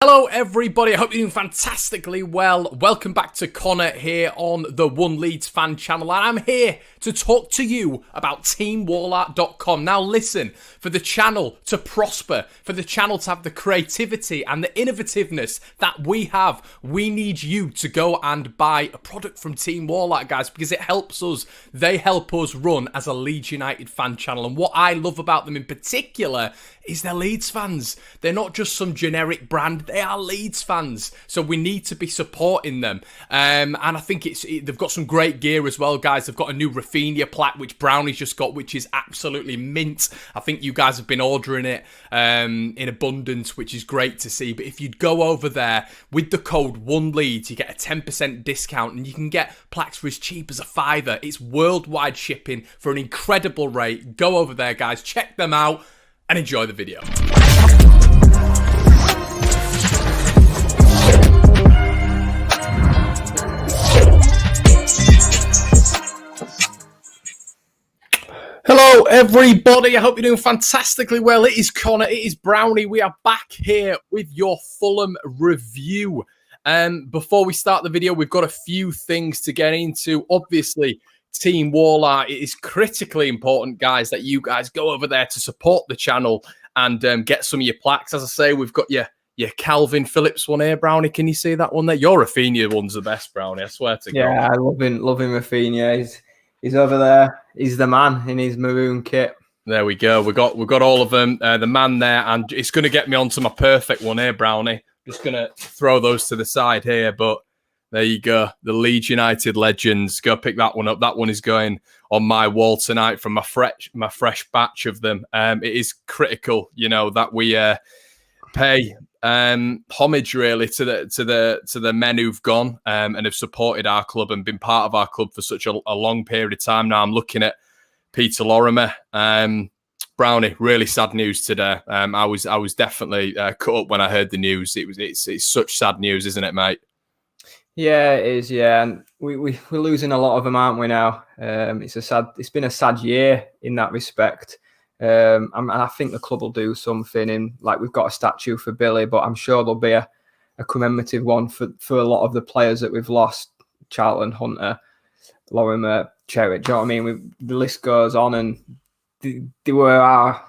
Hello everybody, I hope you're doing fantastically well. Welcome back to Conor here on the Leeds Fan Channel, and I'm here to talk to you about teamwallart.com. Now listen, for the channel to prosper, for the channel to have the creativity and the innovativeness that we have, we need you to go and buy a product from Team Wallart, guys, because it helps us. They help us run as a Leeds United fan channel, and what I love about them in particular is they're Leeds fans. They're not just some generic brand, they are Leeds fans. So we need to be supporting them. And I think they've got some great gear as well, guys. They've got a new Rafinha plaque, which Brownie's just got, which is absolutely mint. I think you guys have been ordering it in abundance, which is great to see. But if you'd go over there with the code ONELEEDS, you get a 10% discount and you can get plaques for as cheap as £5. It's worldwide shipping for an incredible rate. Go over there, guys. Check them out and enjoy the video. Hello everybody, I hope you're doing fantastically well. It is Conor, it is Brownie. We are back here with your Fulham review. Before we start the video, we've got a few things to get into. Obviously, Team Wallart, it is critically important, guys, that you guys go over there to support the channel and get some of your plaques. As I say, we've got your Calvin Phillips one here, Brownie. Can you see that one there? Your Rafinha one's the best, Brownie, I swear to God. Yeah, I love him Rafinha. He's over there. He's the man in his maroon kit. There we go. We've got all of them. The man there, and it's going to get me onto my perfect one here, Brownie. Just going to throw those to the side here, but there you go. The Leeds United legends. Go pick that one up. That one is going on my wall tonight from my fresh batch of them. It is critical, that we pay homage really to the men who've gone and have supported our club and been part of our club for such a long period of time now. I'm looking at Peter Lorimer. Brownie, really sad news today. I was definitely cut up when I heard the news. It's such sad news, isn't it, mate? Yeah, it is. Yeah, and we're losing a lot of them, aren't we now? It's been a sad year in that respect. And I think the club will do something we've got a statue for Billy, but I'm sure there'll be a commemorative one for a lot of the players that we've lost. Charlton, Hunter, Lorimer, Cherry. Do you know what I mean? The list goes on, and they were our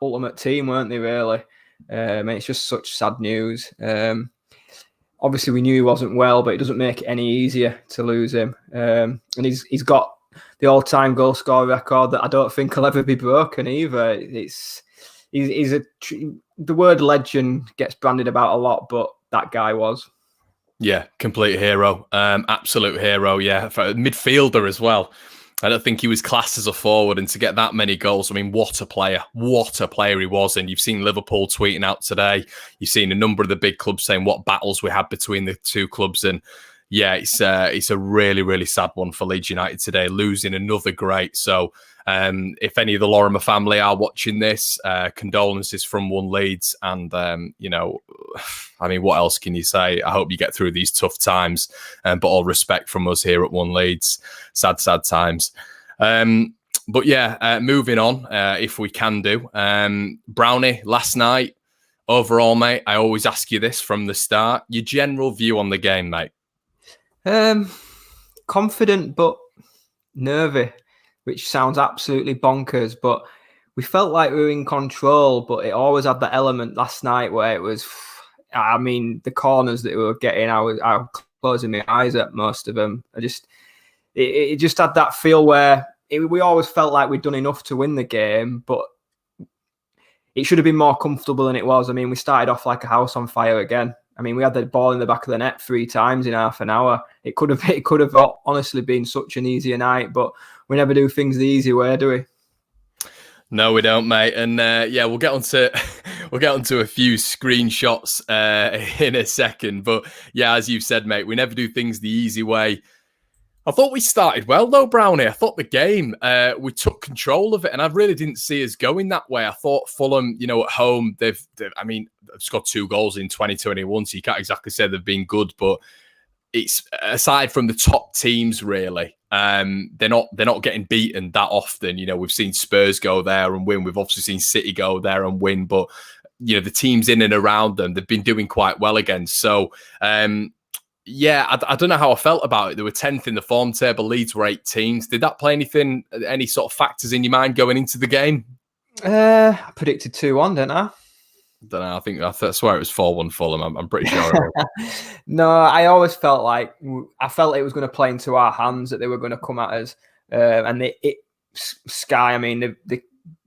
ultimate team, weren't they? Really, and it's just such sad news. Obviously, we knew he wasn't well, but it doesn't make it any easier to lose him. And he's got the all-time goal scorer record that I don't think will ever be broken either. The word legend gets branded about a lot, but that guy was. Yeah, complete hero, absolute hero. Yeah, for a midfielder as well. I don't think he was classed as a forward, and to get that many goals, I mean, what a player he was. And you've seen Liverpool tweeting out today. You've seen a number of the big clubs saying what battles we had between the two clubs, and yeah, it's a really, really sad one for Leeds United today, losing another great. So if any of the Lorimer family are watching this, condolences from Leeds. And, I mean, what else can you say? I hope you get through these tough times, but all respect from us here at Leeds. Sad, sad times. But yeah, moving on, if we can do. Brownie, last night, overall, mate, I always ask you this from the start. Your general view on the game, mate? Confident but nervy, which sounds absolutely bonkers, but we felt like we were in control, but it always had that element last night where it was, I mean, the corners that we were getting, I was closing my eyes at most of them. It just had that feel where we always felt like we'd done enough to win the game, but it should have been more comfortable than it was. I mean, we started off like a house on fire again. I mean, we had the ball in the back of the net 3 times in half an hour. It could have honestly been such an easier night, but we never do things the easy way, do we? No, we don't, mate. And yeah, we'll get onto a few screenshots in a second. But yeah, as you've said, mate, we never do things the easy way. I thought we started well, though, Brownie. I thought the game, we took control of it, and I really didn't see us going that way. I thought Fulham, at home, they've scored 2 goals in 2021, so you can't exactly say they've been good, but it's aside from the top teams, really, they're not getting beaten that often. We've seen Spurs go there and win. We've obviously seen City go there and win, but the teams in and around them, they've been doing quite well against. So, yeah, I don't know how I felt about it. They were 10th in the form table. Leeds were 18th. Did that play any sort of factors in your mind going into the game? I predicted 2-1, didn't I? Don't know. I swear it was 4-1 Fulham. I'm pretty sure. No, I always felt like it was going to play into our hands, that they were going to come at us. And Sky, I mean, they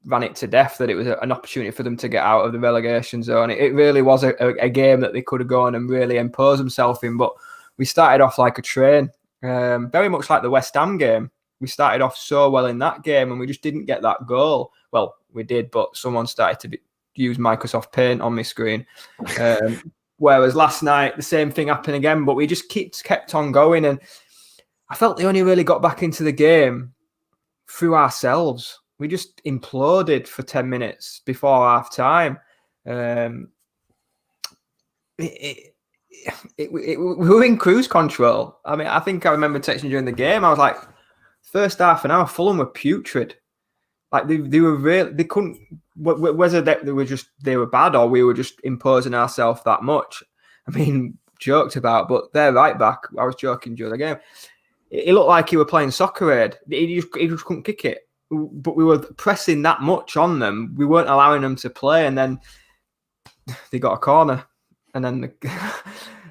ran it to death, that it was an opportunity for them to get out of the relegation zone. It really was a game that they could have gone and really imposed themselves in. But we started off like a train, very much like the West Ham game. We started off so well in that game and we just didn't get that goal. Well, we did, but someone started to use Microsoft Paint on my screen. Whereas last night, the same thing happened again, but we just kept on going. And I felt they only really got back into the game through ourselves. We just imploded for 10 minutes before half time. We were in cruise control. I mean, I think I remember texting you during the game. I was like, first half an hour, Fulham were putrid. Like they were really, they couldn't, whether they were bad or we were just imposing ourselves that much. I mean, joked about, but they're right back. I was joking during the game. It looked like he were playing soccer aid. He just couldn't kick it. But we were pressing that much on them. We weren't allowing them to play. And then they got a corner. And then the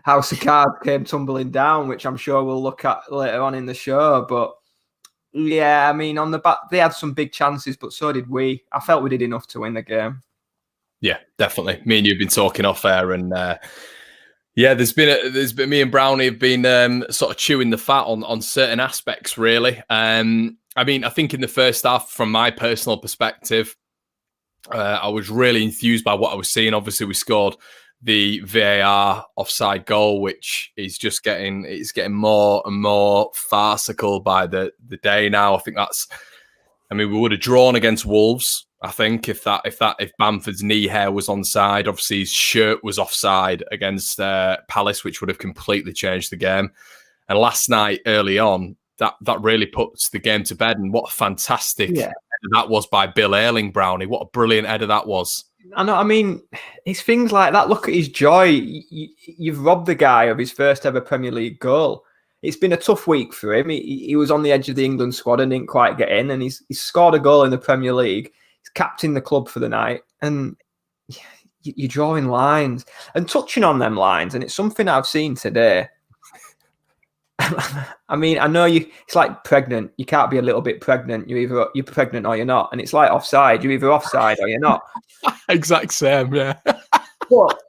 house of cards came tumbling down, which I'm sure we'll look at later on in the show. But yeah, I mean, on the back, they had some big chances, but so did we. I felt we did enough to win the game. Yeah, definitely. Me and you've been talking off air, and yeah, there's been me and Brownie have been sort of chewing the fat on certain aspects, really. I mean, I think in the first half, from my personal perspective, I was really enthused by what I was seeing. Obviously, we scored the VAR offside goal, which is just getting more and more farcical by the day now. I think we would have drawn against Wolves. I think if Bamford's knee hair was onside, obviously his shirt was offside against Palace, which would have completely changed the game. And last night, early on, that really puts the game to bed. And what a fantastic header that was by Bill Ayling, Brownie. What a brilliant header that was. I know. I mean, it's things like that. Look at his joy. You've robbed the guy of his first ever Premier League goal. It's been a tough week for him. He was on the edge of the England squad and didn't quite get in. And he's scored a goal in the Premier League. He's captained the club for the night. And you're drawing lines and touching on them lines. And it's something I've seen today. I mean, I know it's like pregnant. You can't be a little bit pregnant. You're pregnant or you're not. And it's like offside. You're either offside or you're not. Exact same, yeah. But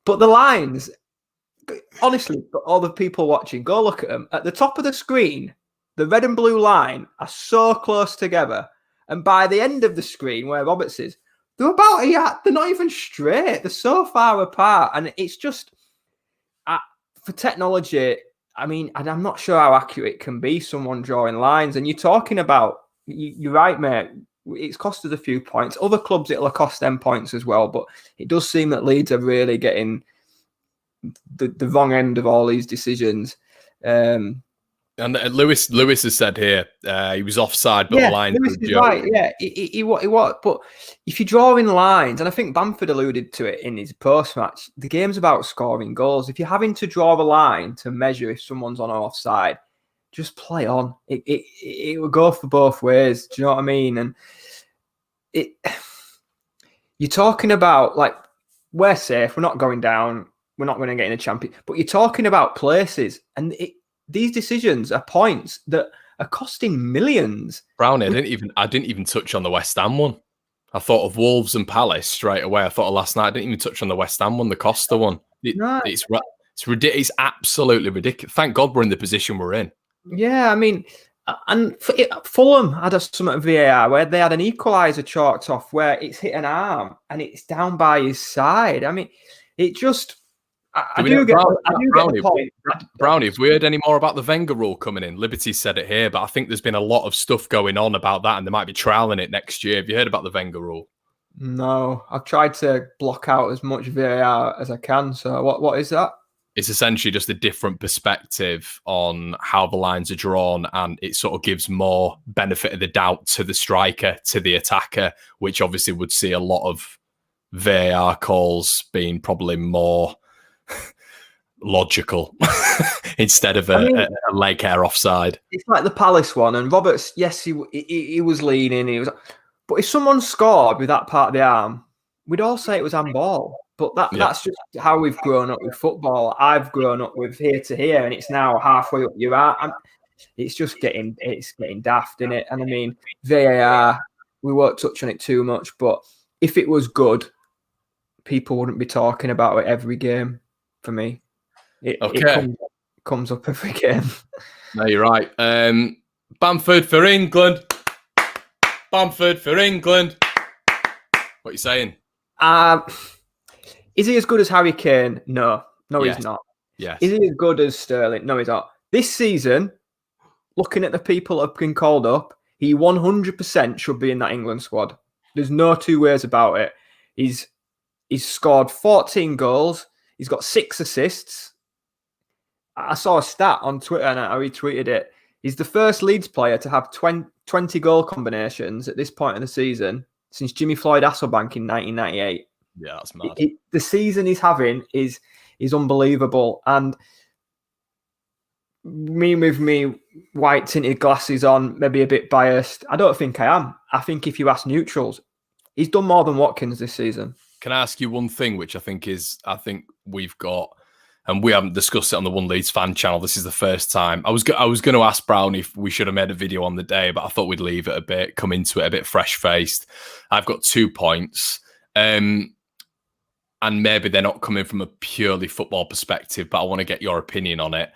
the lines, honestly, for all the people watching, go look at them. At the top of the screen, the red and blue line are so close together. And by the end of the screen, where Roberts is, they're about a yard. They're not even straight. They're so far apart. And it's just... for technology, I mean, and I'm not sure how accurate it can be, someone drawing lines. And you're talking about, you're right, mate, it's cost us a few points. Other clubs, it'll cost them points as well. But it does seem that Leeds are really getting the wrong end of all these decisions. And Lewis has said here he was offside, but the line Lewis is right. Yeah, he was. But if you're drawing lines, and I think Bamford alluded to it in his post-match, the game's about scoring goals. If you're having to draw a line to measure if someone's on or offside, just play on. It will go for both ways. Do you know what I mean? And you're talking about, like, we're safe. We're not going down. We're not going to get in a champion. But you're talking about places, and these decisions are points that are costing millions. Brownie, I didn't even touch on the West Ham one. I thought of Wolves and Palace straight away. I thought of last night. I didn't even touch on the West Ham one, the Costa one. It's ridiculous. It's absolutely ridiculous. Thank God we're in the position we're in. Yeah, I mean, and Fulham had some VAR where they had an equaliser chalked off where it's hit an arm and it's down by his side. I mean, it just... I do get the point. Brownie, have we heard any more about the Wenger rule coming in? Liberty said it here, but I think there's been a lot of stuff going on about that, and they might be trialling it next year. Have you heard about the Wenger rule? No, I've tried to block out as much VAR as I can. So what is that? It's essentially just a different perspective on how the lines are drawn, and it sort of gives more benefit of the doubt to the striker, to the attacker, which obviously would see a lot of VAR calls being probably more logical instead of a leg hair offside. It's like the Palace one, and Roberts, yes, he was leaning, but if someone scored with that part of the arm, we'd all say it was handball. But that's just how we've grown up with football. I've grown up with here to here, and it's now halfway up your arm. It's getting daft, isn't it? And I mean, VAR, we won't touch on it too much, but if it was good, people wouldn't be talking about it every game. For me, it comes up every game. No, you're right. Bamford for England. Bamford for England. What are you saying? Is he as good as Harry Kane? No, yes. He's not. Yes. Is he as good as Sterling? No, he's not. This season, looking at the people that have been called up, he 100% should be in that England squad. There's no two ways about it. He's scored 14 goals. He's got 6 assists. I saw a stat on Twitter and I retweeted it. He's the first Leeds player to have 20 goal combinations at this point in the season since Jimmy Floyd Hasselbank in 1998. Yeah, that's mad. The season he's having is unbelievable. And me, white tinted glasses on, maybe a bit biased. I don't think I am. I think if you ask neutrals, he's done more than Watkins this season. Can I ask you one thing, which I think we've got, and we haven't discussed it on the One Leeds Fan Channel. This is the first time. I was going to ask Brownie if we should have made a video on the day, but I thought we'd leave it a bit, come into it a bit fresh-faced. I've got 2 points. And maybe they're not coming from a purely football perspective, but I want to get your opinion on it.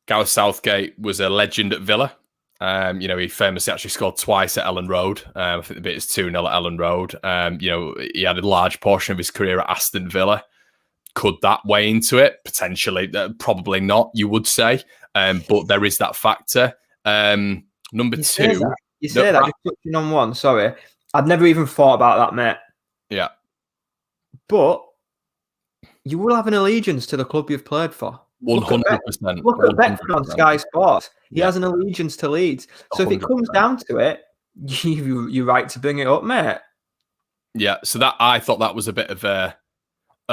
Gareth Southgate was a legend at Villa. He famously actually scored twice at Ellen Road. I think the bit is 2-0 at Ellen Road. He had a large portion of his career at Aston Villa. Could that weigh into it? Potentially. Probably not, you would say. But there is that factor. Number 2. You say that, just touching on one, sorry. I'd never even thought about that, mate. Yeah. But you will have an allegiance to the club you've played for. 100%. Look at Beckford on Sky Sports. He has an allegiance to Leeds. So 100%. If it comes down to it, you're right to bring it up, mate. Yeah, so that I thought that was a bit of a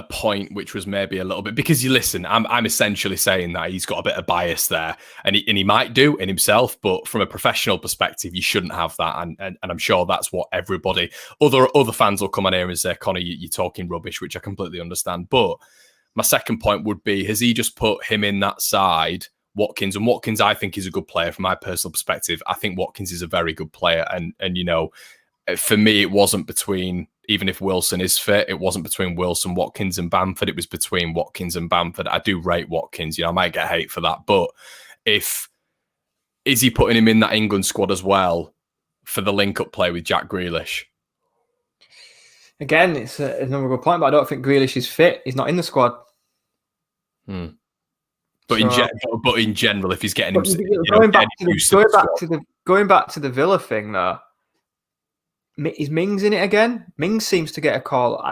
point which was maybe a little bit, because you listen, I'm essentially saying that he's got a bit of bias there, and he might do in himself, but from a professional perspective, you shouldn't have that, and I'm sure that's what everybody, other fans will come on here and say, Conor, you're talking rubbish, which I completely understand. But my second point would be, has he just put him in that side, Watkins? And Watkins, I think, is a good player from my personal perspective. I think Watkins is a very good player, and for me, it wasn't between, even if Wilson is fit, it wasn't between Wilson, Watkins and Bamford. It was between Watkins and Bamford. I do rate Watkins. I might get hate for that. But is he putting him in that England squad as well for the link-up play with Jack Grealish? Again, it's another good point, but I don't think Grealish is fit. He's not in the squad. But in general, if he's getting him... Going back to the Villa thing, though, is Mings in it again? Mings seems to get a call.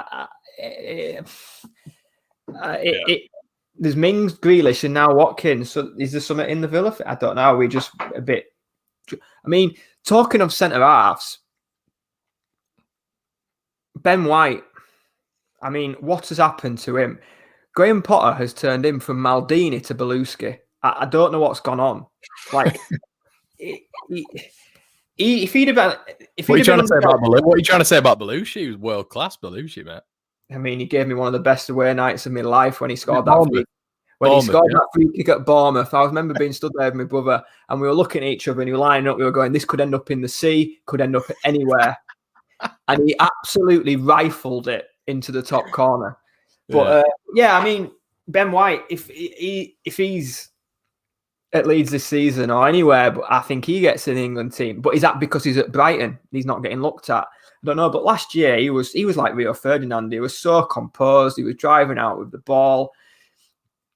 There's Mings, Grealish, and now Watkins. So is there something in the Villa? I don't know. We're just a bit... I mean, talking of centre-halves, Ben White, I mean, what has happened to him? Graham Potter has turned him from Maldini to Alioski. I don't know what's gone on. Like... What are you trying to say about Belushi? He was world class, Belushi, mate. I mean, he gave me one of the best away nights of my life when he scored that free kick at Bournemouth. I remember being stood there with my brother, and we were looking at each other, and we were lining up. We were going, "This could end up in the sea, could end up anywhere," and he absolutely rifled it into the top corner. But I mean, Ben White, if he's at Leeds this season or anywhere, but I think he gets in the England team. But is that because he's at Brighton? He's not getting looked at. I don't know. But last year he was like Rio Ferdinand. He was so composed. He was driving out with the ball.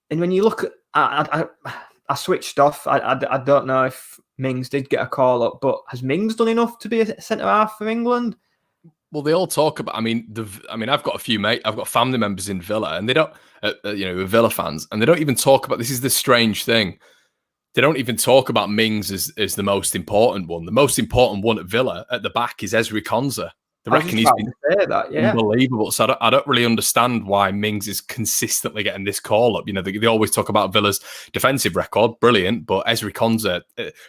And when you look at, I switched off. I don't know if Mings did get a call up, but has Mings done enough to be a centre half for England? Well, they all talk about. I've got I've got family members in Villa, and they don't, Villa fans, and they don't even talk about. This is the strange thing. They don't even talk about Mings as the most important one. The most important one at Villa at the back is Ezri Konsa. They reckon he's been unbelievable. So I don't really understand why Mings is consistently getting this call up. They always talk about Villa's defensive record, brilliant, but Ezri Konsa,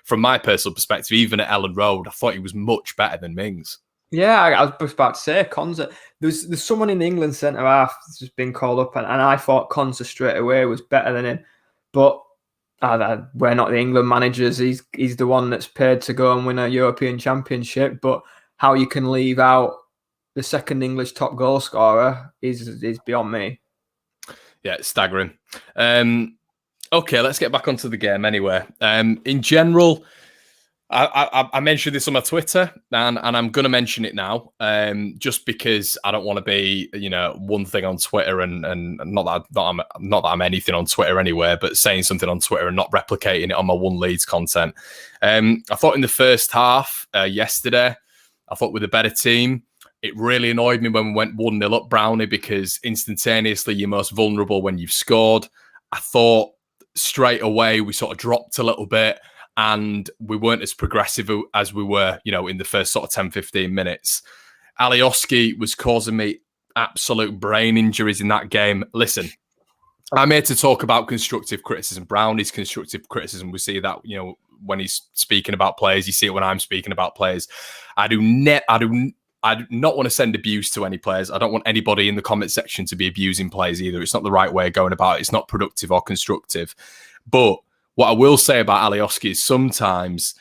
from my personal perspective, even at Ellen Road, I thought he was much better than Mings. Yeah, I was about to say Konsa. There's someone in the England centre half that's just been called up, and I thought Konsa straight away was better than him, but. We're not the England managers. He's the one that's paid to go and win a European Championship. But how you can leave out the second English top goal scorer is beyond me. Yeah, it's staggering. Okay, let's get back onto the game anyway. In general, I mentioned this on my Twitter, and I'm going to mention it now, just because I don't want to be, one thing on Twitter and not that I'm anything on Twitter anywhere, but saying something on Twitter and not replicating it on my One Leeds content. I thought in the first half yesterday, I thought with a better team, it really annoyed me when we went 1-0 up Brownie, because instantaneously you're most vulnerable when you've scored. I thought straight away we sort of dropped a little bit, and we weren't as progressive as we were, in the first sort of 10, 15 minutes. Alioski was causing me absolute brain injuries in that game. Listen, I'm here to talk about constructive criticism. Brownie's constructive criticism. We see that, when he's speaking about players. You see it when I'm speaking about players. I do not want to send abuse to any players. I don't want anybody in the comment section to be abusing players either. It's not the right way of going about it. It's not productive or constructive. But what I will say about Alioski is sometimes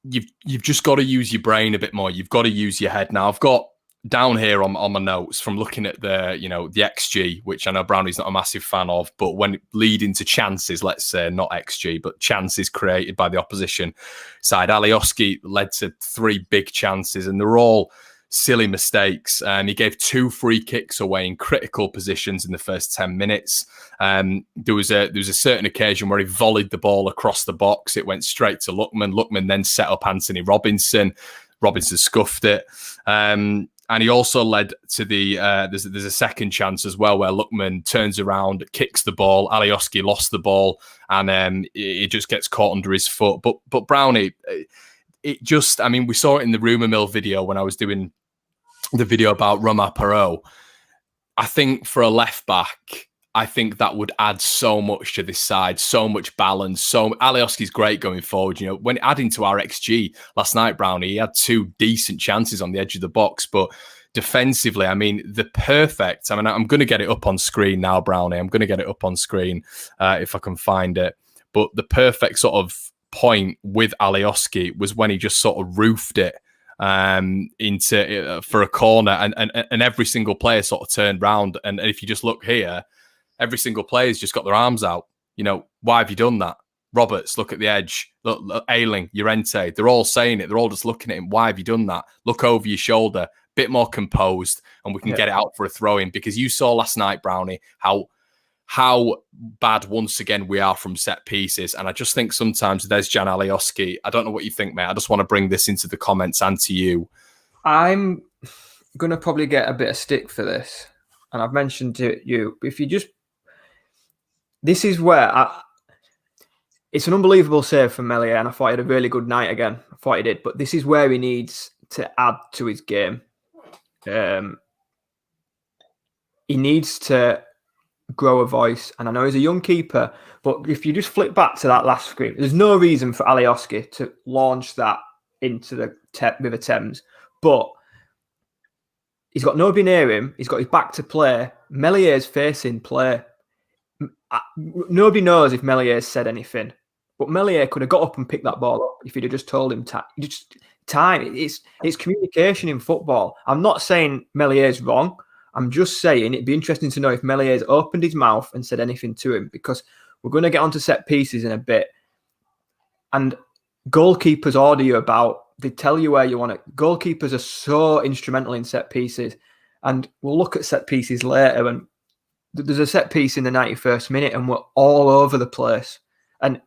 you've just got to use your brain a bit more. You've got to use your head. Now, I've got down here on my notes from looking at the XG, which I know Brownie's not a massive fan of, but when leading to chances, let's say, not XG, but chances created by the opposition side, Alioski led to 3 big chances, and they're all silly mistakes. He gave 2 free kicks away in critical positions in the first 10 minutes. There was a certain occasion where he volleyed the ball across the box. It went straight to Lookman. Lookman then set up Anthony Robinson. Robinson scuffed it. And he also led to there's a second chance as well where Lookman turns around, kicks the ball. Alioski lost the ball, and it just gets caught under his foot. But Brownie, we saw it in the rumour mill video when I was doing the video about Roma Perot. I think for a left back, I think that would add so much to this side, so much balance. Alioski's great going forward. When adding to our XG last night, Brownie, he had 2 decent chances on the edge of the box, but defensively, I'm going to get it up on screen now, Brownie. I'm going to get it up on screen if I can find it. But the perfect sort of point with Alioski was when he just sort of roofed it into for a corner, and every single player sort of turned round. And if you just look here, every single player's just got their arms out. Why have you done that? Roberts, look at the edge. Look, Ayling, Llorente, they're all saying it. They're all just looking at him. Why have you done that? Look over your shoulder, bit more composed, and we can get it out for a throw-in. Because you saw last night, Brownie, how bad once again we are from set pieces. And I just think sometimes there's Jan Alioski. I don't know what you think, mate. I just want to bring this into the comments and to you. I'm going to probably get a bit of stick for this. And I've mentioned to you, if you just... This is where... It's an unbelievable save from Meslier, and I thought he had a really good night again. I thought he did. But this is where he needs to add to his game. He needs to grow a voice, and I know he's a young keeper, but if you just flick back to that last screen, there's no reason for Alioski to launch that into the River Thames, but he's got nobody near him. He's got his back to play. Meslier's facing play. Nobody knows if Meslier's said anything, but Meslier could have got up and picked that ball up if he'd have just told him time. It's communication in football. I'm not saying Meslier's wrong. I'm just saying it'd be interesting to know if Meslier's opened his mouth and said anything to him, because we're going to get onto set pieces in a bit. And goalkeepers order you about, they tell you where you want it. Goalkeepers are so instrumental in set pieces. And we'll look at set pieces later. And there's a set piece in the 91st minute and we're all over the place. And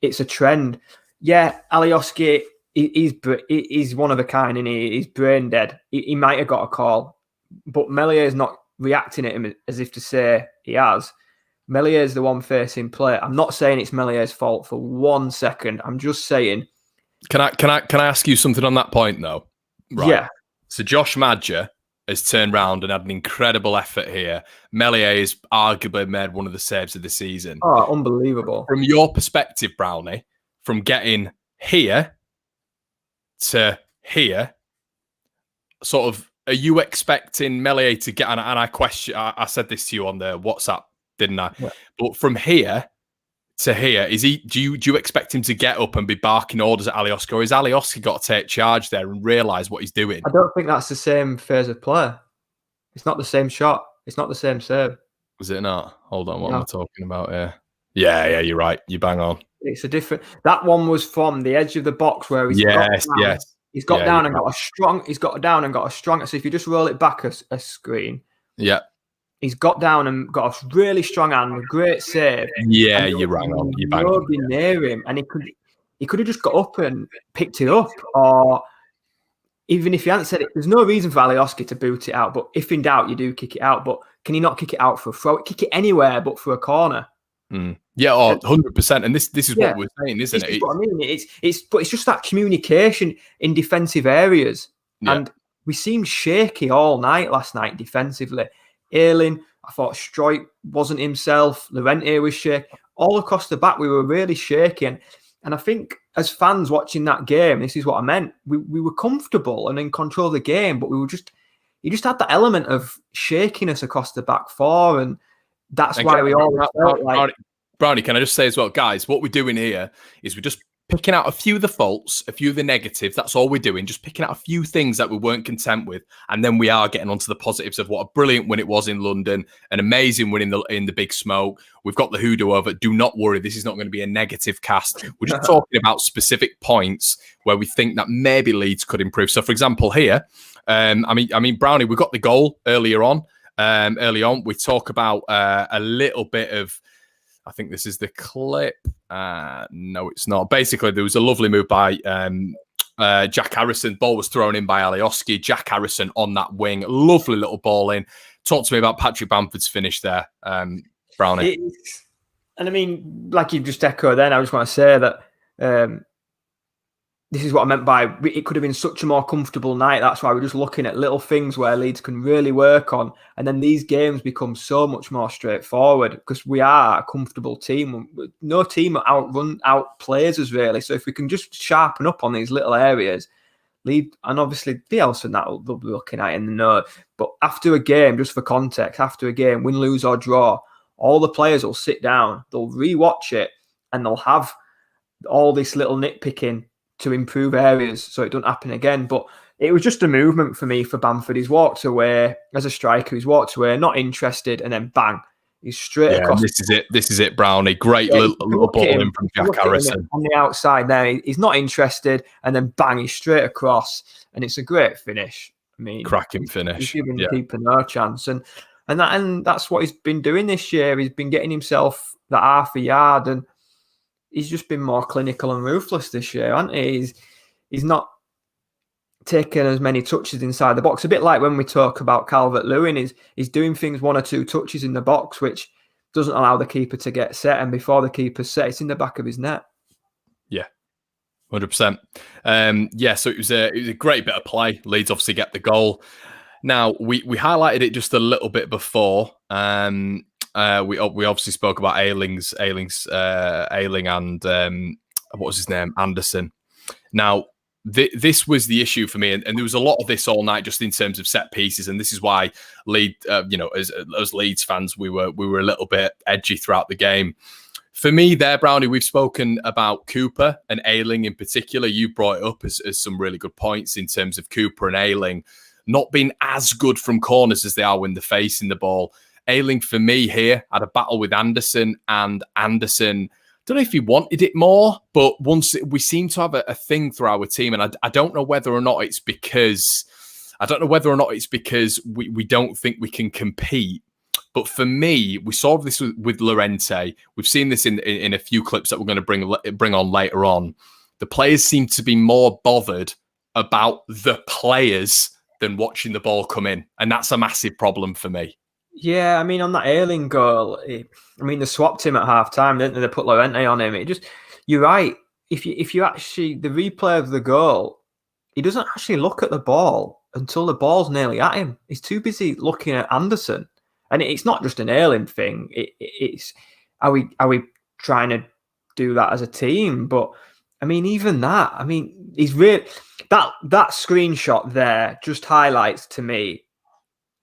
it's a trend. Yeah, Alioski, he's one of a kind, and he's brain dead. He might have got a call, but Meslier is not reacting at him as if to say he has. Meslier is the one facing play. I'm not saying it's Melier's fault for 1 second. I'm just saying. Can I ask you something on that point though? Right. Yeah. So Josh Madger has turned round and had an incredible effort here. Meslier has arguably made one of the saves of the season. Oh, unbelievable. From your perspective, Brownie, from getting here to here, sort of, are you expecting Meslier to get, and I said this to you on the WhatsApp, didn't I? Yeah. But from here to here, do you expect him to get up and be barking orders at Alioski, or is Alioski got to take charge there and realise what he's doing? I don't think that's the same phase of play. It's not the same shot. It's not the same serve. Was it not? Hold on, what am I talking about here? Yeah, you're right. You bang on. It's a different. That one was from the edge of the box where he's He's got down and got a strong. He's got down and got a strong. So if you just roll it back a screen, he's got down and got a really strong hand, a great save. Yeah, you rang on. You bang on. Near him, and he could have just got up and picked it up, or even if he hadn't said it, there's no reason for Alioski to boot it out. But if in doubt, you do kick it out. But can he not kick it out for a throw? Kick it anywhere but for a corner. Yeah, 100%. And this is what we're saying, isn't it? What I mean, it's just that communication in defensive areas, and we seemed shaky all night last night defensively. Ayling, I thought Struijk wasn't himself. Lorente was shaky. All across the back, we were really shaky. And I think as fans watching that game, this is what I meant. We were comfortable and in control of the game, but he just had that element of shakiness across the back four, and that's why we all felt like... Brownie, can I just say as well, guys, what we're doing here is we're just picking out a few of the faults, a few of the negatives. That's all we're doing, just picking out a few things that we weren't content with. And then we are getting onto the positives of what a brilliant win it was in London, an amazing win in the Big Smoke. We've got the Hoodoo over. Do not worry, this is not going to be a negative cast. We're just talking about specific points where we think that maybe Leeds could improve. So, for example, here, I mean, Brownie, we got the goal earlier on. Early on, we talk about a little bit of... I think this is the clip. No, it's not. Basically, there was a lovely move by Jack Harrison. Ball was thrown in by Alioski. Jack Harrison on that wing. Lovely little ball in. Talk to me about Patrick Bamford's finish there, Brownie. And I mean, like you just echoed then, I just want to say that this is what I meant by it could have been such a more comfortable night. That's why we're just looking at little things where Leeds can really work on. And then these games become so much more straightforward because we are a comfortable team. No team outplays us really. So if we can just sharpen up on these little areas, Leeds, and obviously Bielsa and that they'll be looking at in the note. But after a game, just for context, after a game, win, lose or draw, all the players will sit down, they'll rewatch it, and they'll have all this little nitpicking to improve areas so it doesn't happen again. But it was just a movement for me for Bamford. He's walked away as a striker. He's walked away, not interested, and then bang, he's straight across. This is it, Brownie. Great little ball in from Jack Harrison. On the outside there, he's not interested, and then bang, he's straight across, and it's a great finish. I mean, cracking finish. He's giving the keeper no chance, and that's what he's been doing this year. He's been getting himself that half a yard, and he's just been more clinical and ruthless this year, hasn't he? He's not taken as many touches inside the box. A bit like when we talk about Calvert-Lewin, he's doing things 1 or 2 touches in the box, which doesn't allow the keeper to get set. And before the keeper's set, it's in the back of his net. Yeah, 100%. So it was a great bit of play. Leeds obviously get the goal. Now, we highlighted it just a little bit before. We obviously spoke about Ayling and what was his name? Anderson. Now, this was the issue for me, and there was a lot of this all night, just in terms of set pieces, and this is why as Leeds fans, we were a little bit edgy throughout the game. For me, there, Brownie, we've spoken about Cooper and Ayling in particular. You brought it up as some really good points in terms of Cooper and Ayling not being as good from corners as they are when they're facing the ball. Ayling, for me, here, had a battle with Anderson, and Anderson, don't know if he wanted it more, but once we seem to have a thing through our team, and I don't know whether or not it's because we don't think we can compete. But for me, we saw this with Lorente. We've seen this in a few clips that we're going to bring on later on. the players seem to be more bothered about the players than watching the ball come in. And that's a massive problem for me. Yeah, I mean, on that Ayling goal, they swapped him at half time, didn't they? They put Lorente on him. You're right. If you actually, the replay of the goal, he doesn't actually look at the ball until the ball's nearly at him. He's too busy looking at Anderson. And it's not just an Ayling thing. It's are we trying to do that as a team? But I mean, even that. I mean, he's really that screenshot there just highlights to me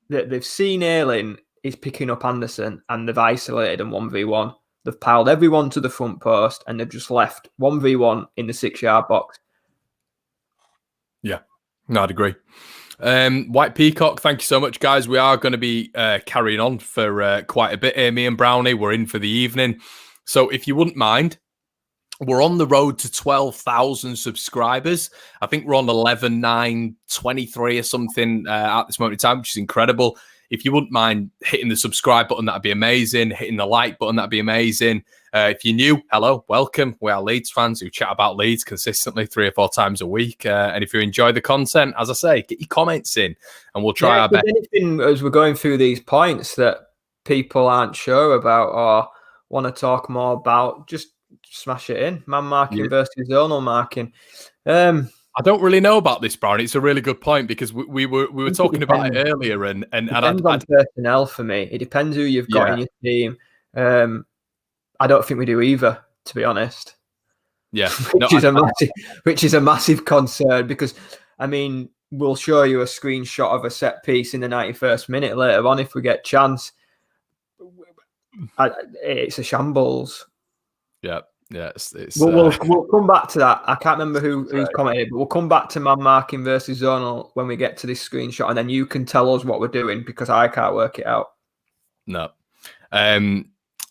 that they've seen Ayling is picking up Anderson and they've isolated him 1v1. They've piled everyone to the front post and they've just left 1v1 in the 6-yard box. Yeah, no, I'd agree. White Peacock, thank you so much, guys. We are going to be carrying on for quite a bit here. Me and Brownie, we're in for the evening. So if you wouldn't mind, we're on the road to 12,000 subscribers. I think we're on 11,923 or something at this moment in time, which is incredible. If you wouldn't mind hitting the subscribe button, that'd be amazing. Hitting the like button, that'd be amazing. If you're new, hello, welcome. We are Leeds fans who chat about Leeds consistently 3 or 4 times a week. And if you enjoy the content, as I say, get your comments in and we'll try our best. Anything as we're going through these points that people aren't sure about or want to talk more about, just smash it in. Man marking versus zonal marking. I don't really know about this, Brownie. It's a really good point because we were talking about it earlier, and depends on personnel for me. It depends who you've got in your team. I don't think we do either, to be honest. Yeah, which is a massive concern because I mean we'll show you a screenshot of a set piece in the 91st minute later on if we get chance. It's a shambles. Yeah. Yeah, we'll come back to that. I can't remember who's commented, but we'll come back to man marking versus zonal when we get to this screenshot, and then you can tell us what we're doing because I can't work it out. No,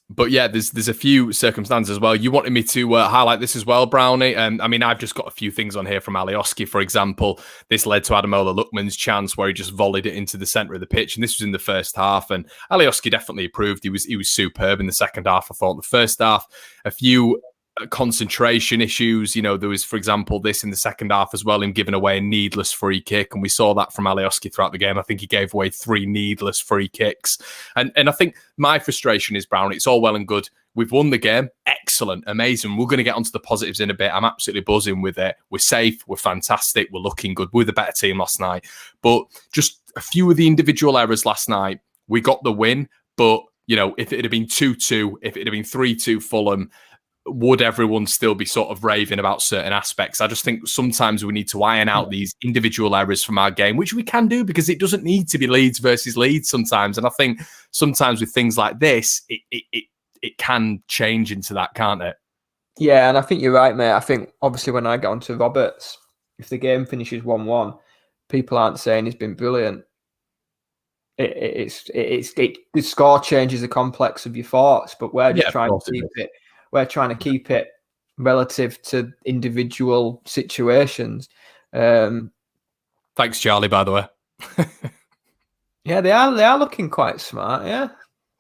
but yeah, there's a few circumstances as well. You wanted me to highlight this as well, Brownie. I mean, I've just got a few things on here from Alioski, for example. This led to Ademola Lookman's chance where he just volleyed it into the centre of the pitch, and this was in the first half. And Alioski definitely improved. He was superb in the second half. I thought the first half, a few concentration issues. You know, there was, for example, this in the second half as well, him giving away a needless free kick, and we saw that from Alioski throughout the game. I think he gave away 3 needless free kicks, and I think my frustration is, Brown, it's all well and good. We've won the game, excellent, amazing. We're going to get onto the positives in a bit. I'm absolutely buzzing with it. We're safe, we're fantastic, we're looking good. We're the better team last night, but just a few of the individual errors last night. We got the win, but you know, if it had been 2-2, if it had been 3-2 Fulham, would everyone still be sort of raving about certain aspects? I just think sometimes we need to iron out these individual errors from our game, which we can do because it doesn't need to be Leeds versus Leeds sometimes. And I think sometimes with things like this, it can change into that, can't it? Yeah, and I think you're right, mate. I think obviously when I get onto Roberts, if the game finishes 1-1, people aren't saying he's been brilliant. The score changes the complex of your thoughts, but we're just trying to keep it. We're trying to keep it relative to individual situations. Thanks, Charlie, by the way. Yeah, they are looking quite smart. Yeah,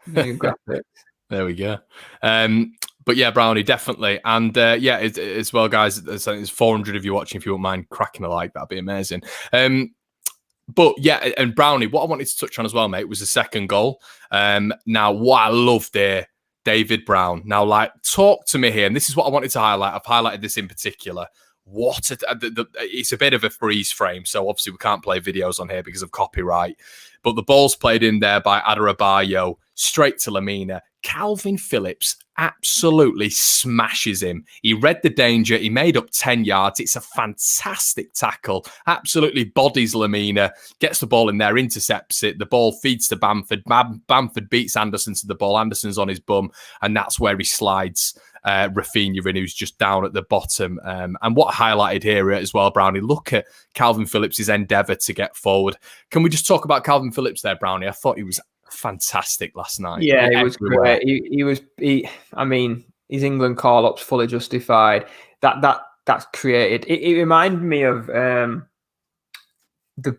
new graphics. There we go. But yeah, Brownie, definitely. And yeah, as well, guys, there's 400 of you watching. If you wouldn't mind cracking a like, that'd be amazing. But yeah, and Brownie, what I wanted to touch on as well, mate, was the second goal. Now, what I loved there, David Brown. Now, like, talk to me here. And this is what I wanted to highlight. I've highlighted this in particular. It's a bit of a freeze frame. So obviously we can't play videos on here because of copyright. But the ball's played in there by Adarabioyo, straight to Lamina. Calvin Phillips absolutely smashes him. He read the danger. He made up 10 yards. It's a fantastic tackle. Absolutely bodies Lamina, gets the ball in there, intercepts it. The ball feeds to Bamford. Bamford beats Anderson to the ball. Anderson's on his bum, and that's where he slides Rafinha in, who's just down at the bottom. And what I highlighted here as well, Brownie, look at Calvin Phillips' endeavour to get forward. Can we just talk about Calvin Phillips there, Brownie? I thought he was fantastic last night. Yeah, he was great. I mean, his England call-up's fully justified. That's created. It reminded me of the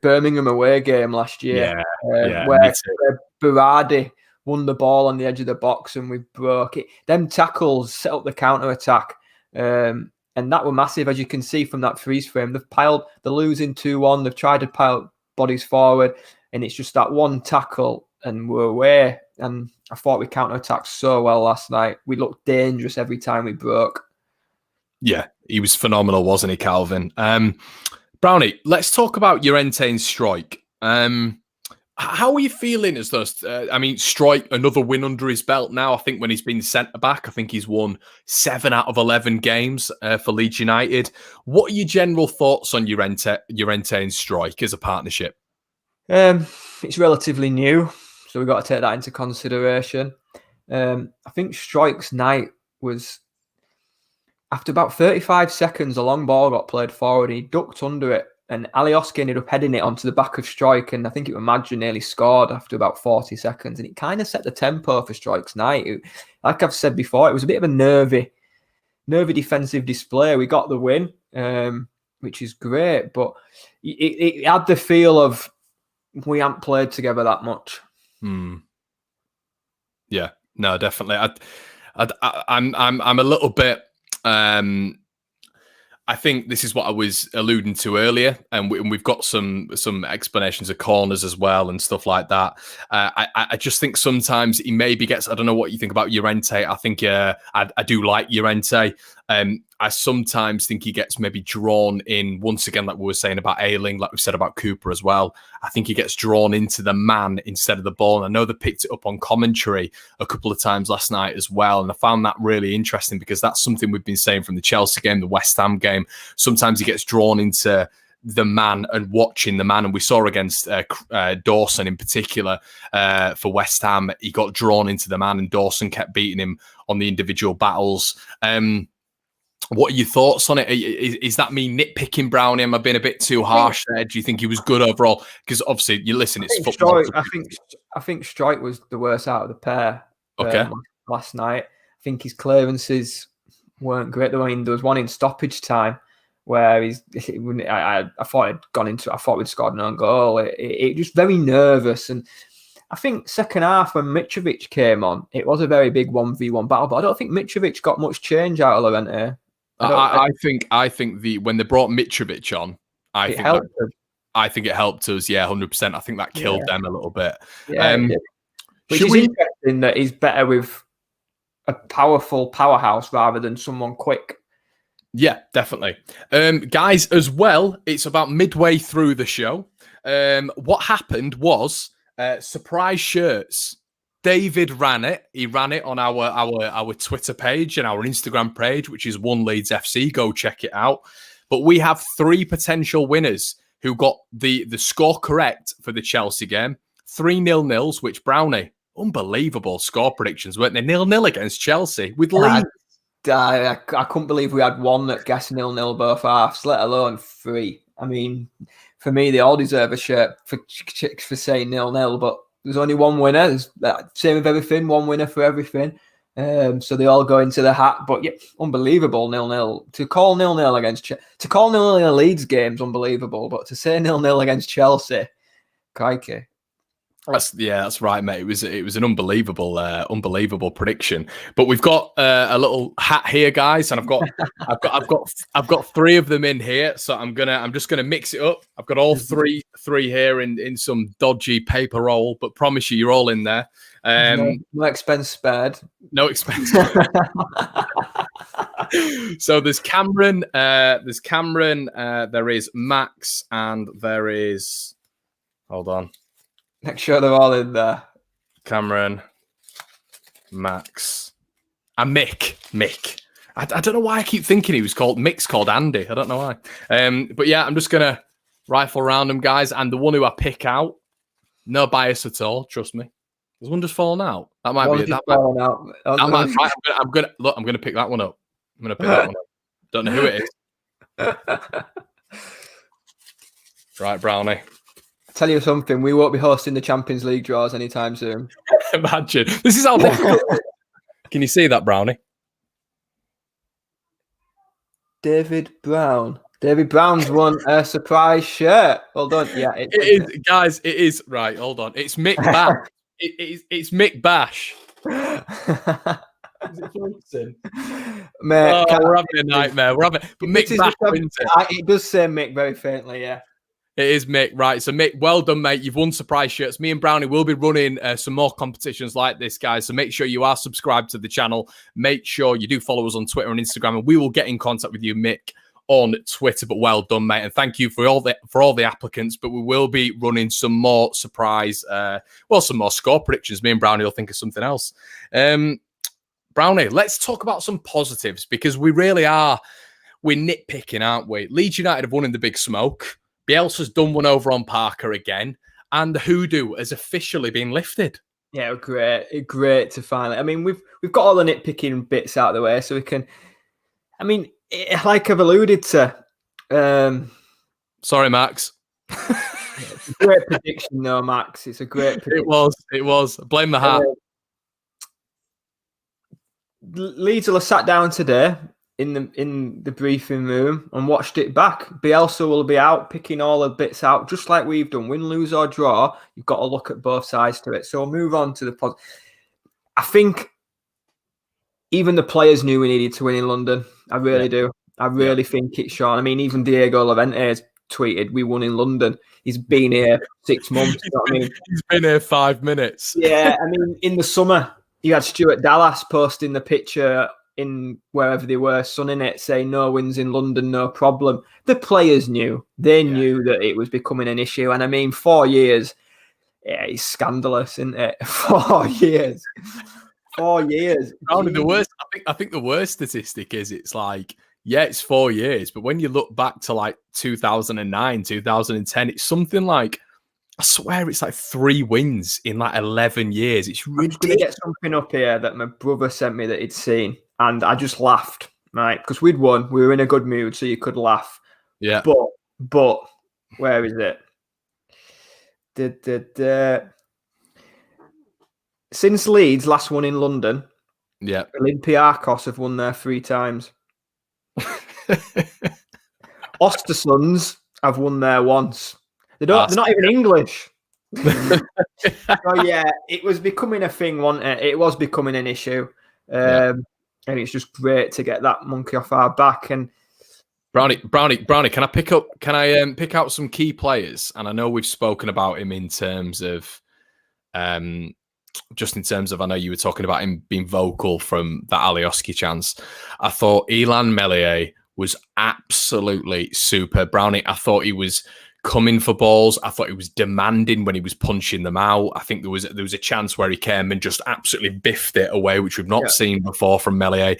Birmingham away game last year, where Berardi won the ball on the edge of the box and we broke it. Them tackles set up the counter-attack. And that were massive, as you can see from that freeze frame. They're losing 2-1. They've tried to pile bodies forward, and it's just that one tackle, and we're away. And I thought we counter-attacked so well last night. We looked dangerous every time we broke. Yeah, he was phenomenal, wasn't he, Calvin? Brownie, let's talk about Llorente and Struijk. How are you feeling as those? Struijk, another win under his belt now. I think when he's been centre back, I think he's won 7 out of 11 games for Leeds United. What are your general thoughts on Llorente and Struijk as a partnership? It's relatively new, so we've got to take that into consideration. I think Struijk's night was after about 35 seconds, a long ball got played forward. He ducked under it. And Alioski ended up heading it onto the back of Struijk, and I think it was Madrid nearly scored after about 40 seconds. And it kind of set the tempo for Struijk's night. Like I've said before, it was a bit of a nervy defensive display. We got the win, which is great, but it had the feel of we haven't played together that much. Yeah, no, definitely. I'm a little bit. I think this is what I was alluding to earlier, and we've got some explanations of corners as well and stuff like that. I just think sometimes he maybe gets. I don't know what you think about Llorente. I think I do like Llorente. I sometimes think he gets maybe drawn in, once again, like we were saying about Ayling, like we've said about Cooper as well. I think he gets drawn into the man instead of the ball. And I know they picked it up on commentary a couple of times last night as well. And I found that really interesting because that's something we've been saying from the Chelsea game, the West Ham game. Sometimes he gets drawn into the man and watching the man. And we saw against Dawson in particular for West Ham, he got drawn into the man and Dawson kept beating him on the individual battles. What are your thoughts on it? Is that me nitpicking Brownie? Am I being a bit too harsh there? Do you think he was good overall? Because obviously, you listen, it's football. I think Struijk was the worst out of the pair last night. I think his clearances weren't great. There was one in stoppage time where I thought we'd scored an own goal. It just very nervous. And I think second half when Mitrovic came on, it was a very big 1v1 battle, but I don't think Mitrovic got much change out of Llorente. I think when they brought Mitrovic on, I think it helped us. Yeah, 100%. I think that killed them a little bit. Yeah, which is interesting that he's better with a powerful powerhouse rather than someone quick. Yeah, definitely. Guys, as well, it's about midway through the show. What happened was surprise shirts. David ran it. He ran it on our Twitter page and our Instagram page, which is One Leeds FC. Go check it out. But we have 3 potential winners who got the score correct for the Chelsea game. 3 0-0s, which Brownie, unbelievable score predictions, weren't they? 0-0 against Chelsea with Leeds. I couldn't believe we had one that guessed 0-0 both halves, let alone 3. I mean, for me, they all deserve a shirt for saying 0-0, but there's only one winner. Same with everything, one winner for everything. So they all go into the hat. But yeah, unbelievable 0-0. To call 0-0 against to call 0-0 in a Leeds game is unbelievable. But to say 0-0 against Chelsea, crikey. That's right, mate. It was an unbelievable prediction. But we've got a little hat here, guys, and I've got 3 of them in here. So I'm just gonna mix it up. I've got all three here in some dodgy paper roll, but promise you're all in there. No expense spared. No expense spared. So there's Cameron. There is Max, and there is. Hold on. Make sure they're all in there. Cameron, Max, and Mick. I don't know why I keep thinking he was called Mick's called Andy. I don't know why. But yeah, I'm just gonna rifle around them, guys. And the one who I pick out, no bias at all. Trust me. There's one just fallen out. That might be it. I'm gonna pick that one up. Don't know who it is. Right, Brownie. Tell you something, we won't be hosting the Champions League draws anytime soon. Imagine. This is how difficult. Can you see that, Brownie? David Brown. David Brown's won a surprise shirt. Well done. Yeah, it is, guys. It is right. Hold on. It's Mick Bash. It's Mick Bash. Mate, we're having a nightmare. But Mick back, isn't it? It does say Mick very faintly, yeah. It is Mick, right? So Mick, well done, mate. You've won surprise shirts. Me and Brownie will be running some more competitions like this, guys. So make sure you are subscribed to the channel. Make sure you do follow us on Twitter and Instagram, and we will get in contact with you, Mick, on Twitter. But well done, mate, and thank you for all the applicants. But we will be running some more surprise, some more score predictions. Me and Brownie will think of something else. Brownie, let's talk about some positives, because we really are. We're nitpicking, aren't we? Leeds United have won in the big smoke. Bielsa's done one over on Parker again, and the hoodoo has officially been lifted. Yeah, great to finally. I mean, we've got all the nitpicking bits out of the way, so we can. I mean, like I've alluded to. Sorry, Max. It's a great prediction, though, Max. It's a great prediction. It was. Blame the hat. Leeds will have sat down today in the briefing room and watched it back. Bielsa will be out picking all the bits out, just like we've done. Win, lose or draw, you've got to look at both sides to it. So we'll move on to the pod. I think even the players knew we needed to win in London. I really do. I really think it's Sean. I mean, even Diego Llorente's tweeted, "We won in London." He's been here 6 months. You know what I mean? He's been here 5 minutes. Yeah, I mean, in the summer, you had Stuart Dallas posting the picture in wherever they were, sunning it, saying no wins in London, no problem. The players knew. They knew that it was becoming an issue. And I mean, 4 years, it's scandalous, isn't it? 4 years. 4 years. The worst, I think the worst statistic is it's like, it's 4 years, but when you look back to like 2009, 2010, it's something like, I swear it's like 3 wins in like 11 years. It's ridiculous. I'm just going to get something up here that my brother sent me that he'd seen, and I just laughed, right? Because we'd won. We were in a good mood, so you could laugh. Yeah. But where is it? Since Leeds last won in London, Olympiacos have won there 3 times. Ostersunds have won there once. They're not even English. So it was becoming a thing, wasn't it? It was becoming an issue. And it's just great to get that monkey off our back. And Brownie, can I pick out some key players? And I know we've spoken about him in terms of I know you were talking about him being vocal from that Alioski chance. I thought Illan Meslier was absolutely super. Brownie, I thought he was coming for balls. I thought he was demanding when he was punching them out. I think there was a chance where he came and just absolutely biffed it away, which we've not seen before from Meslier.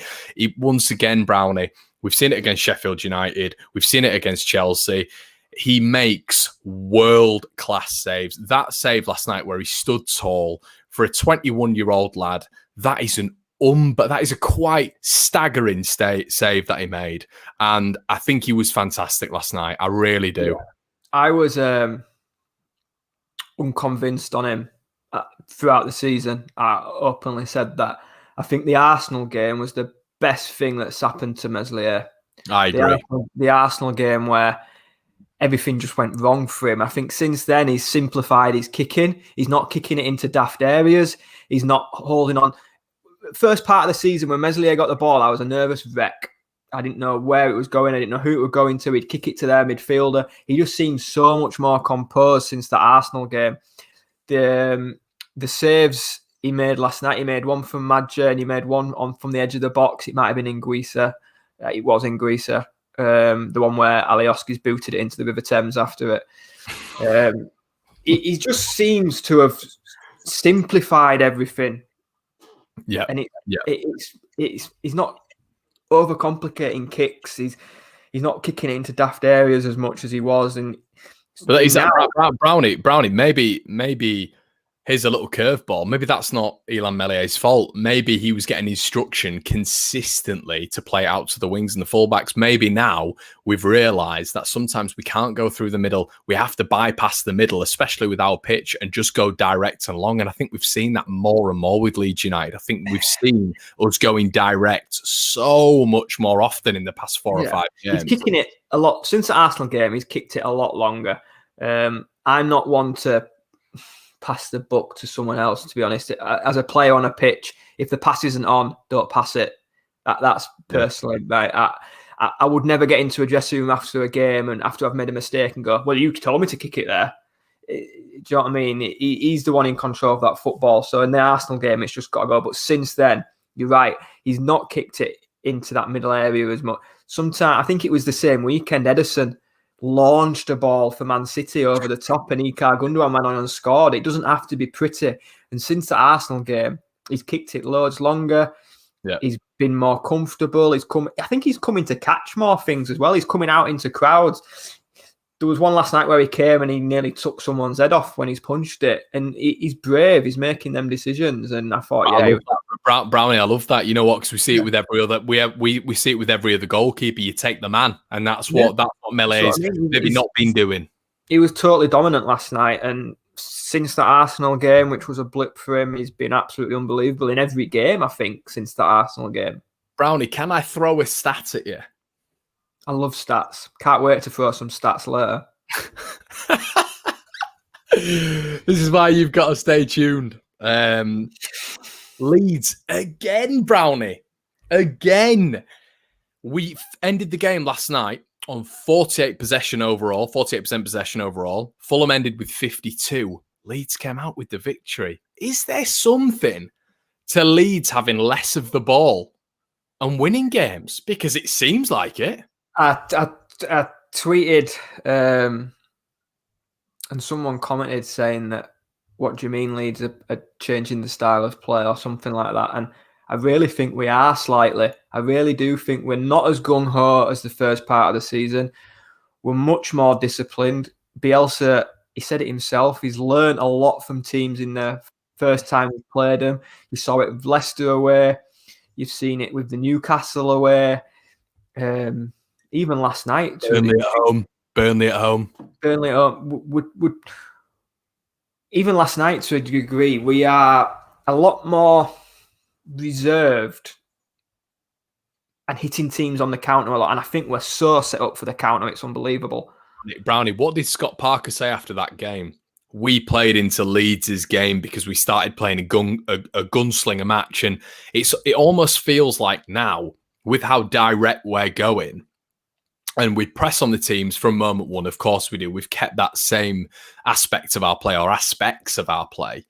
Once again, Brownie, we've seen it against Sheffield United. We've seen it against Chelsea. He makes world-class saves. That save last night where he stood tall for a 21-year-old lad, that is a quite staggering save that he made. And I think he was fantastic last night. I really do. Yeah. I was unconvinced on him throughout the season. I openly said that. I think the Arsenal game was the best thing that's happened to Meslier. I agree. The Arsenal game where everything just went wrong for him. I think since then he's simplified his kicking. He's not kicking it into daft areas. He's not holding on. First part of the season when Meslier got the ball, I was a nervous wreck. I didn't know where it was going. I didn't know who it was going to. He'd kick it to their midfielder. He just seems so much more composed since the Arsenal game. The saves he made last night, he made one from Madja and he made one from the edge of the box. It might have been in Greaser. It was in Greaser. The one where Alioski's booted it into the River Thames after it. He just seems to have simplified everything. Yeah. And he's not overcomplicating kicks. He's not kicking it into daft areas as much as he was. And but is that Brownie? Maybe here's a little curveball. Maybe that's not Illan Meslier's fault. Maybe he was getting instruction consistently to play out to the wings and the fullbacks. Maybe now we've realised that sometimes we can't go through the middle. We have to bypass the middle, especially with our pitch, and just go direct and long. And I think we've seen that more and more with Leeds United. I think we've seen us going direct so much more often in the past 4 or 5 games. He's kicking it a lot. Since the Arsenal game, he's kicked it a lot longer. I'm not one to pass the buck to someone else, to be honest. As a player on a pitch, if the pass isn't on, don't pass it. That's personally right. I would never get into a dressing room after a game and after I've made a mistake and go, well, you told me to kick it there. Do you know what I mean? He's the one in control of that football. So in the Arsenal game, it's just got to go. But since then, you're right. He's not kicked it into that middle area as much. Sometimes, I think it was the same weekend, Ederson launched a ball for Man City over the top and Ilkay Gundogan went on and scored. It doesn't have to be pretty. And since the Arsenal game, he's kicked it loads longer. Yeah. He's been more comfortable. I think he's coming to catch more things as well. He's coming out into crowds. There was one last night where he came and he nearly took someone's head off when he's punched it. And he's brave. He's making them decisions. And I thought, Brownie, I love that. You know what? Because we see it with every other. We see it with every other goalkeeper. You take the man, and that's what Meslier maybe not been doing. He was totally dominant last night, and since the Arsenal game, which was a blip for him, he's been absolutely unbelievable in every game. I think since the Arsenal game. Brownie, can I throw a stat at you? I love stats. Can't wait to throw some stats later. This is why you've got to stay tuned. Leeds again, Brownie. Again. We ended the game last night on 48% possession overall. Fulham ended with 52. Leeds came out with the victory. Is there something to Leeds having less of the ball and winning games? Because it seems like it. I tweeted and someone commented saying that, what do you mean Leeds are changing the style of play or something like that? And I really think we are slightly. I really do think we're not as gung-ho as the first part of the season. We're much more disciplined. Bielsa, he said it himself, he's learned a lot from teams in the first time we played them. You saw it with Leicester away. You've seen it with the Newcastle away. Even last night. Burnley at home. Even last night, to a degree, we are a lot more reserved and hitting teams on the counter a lot. And I think we're so set up for the counter. It's unbelievable. Brownie, what did Scott Parker say after that game? We played into Leeds' game because we started playing a gunslinger match. And it almost feels like now, with how direct we're going, and we press on the teams from moment one. Of course we do. We've kept that same aspect of our play or aspects of our play.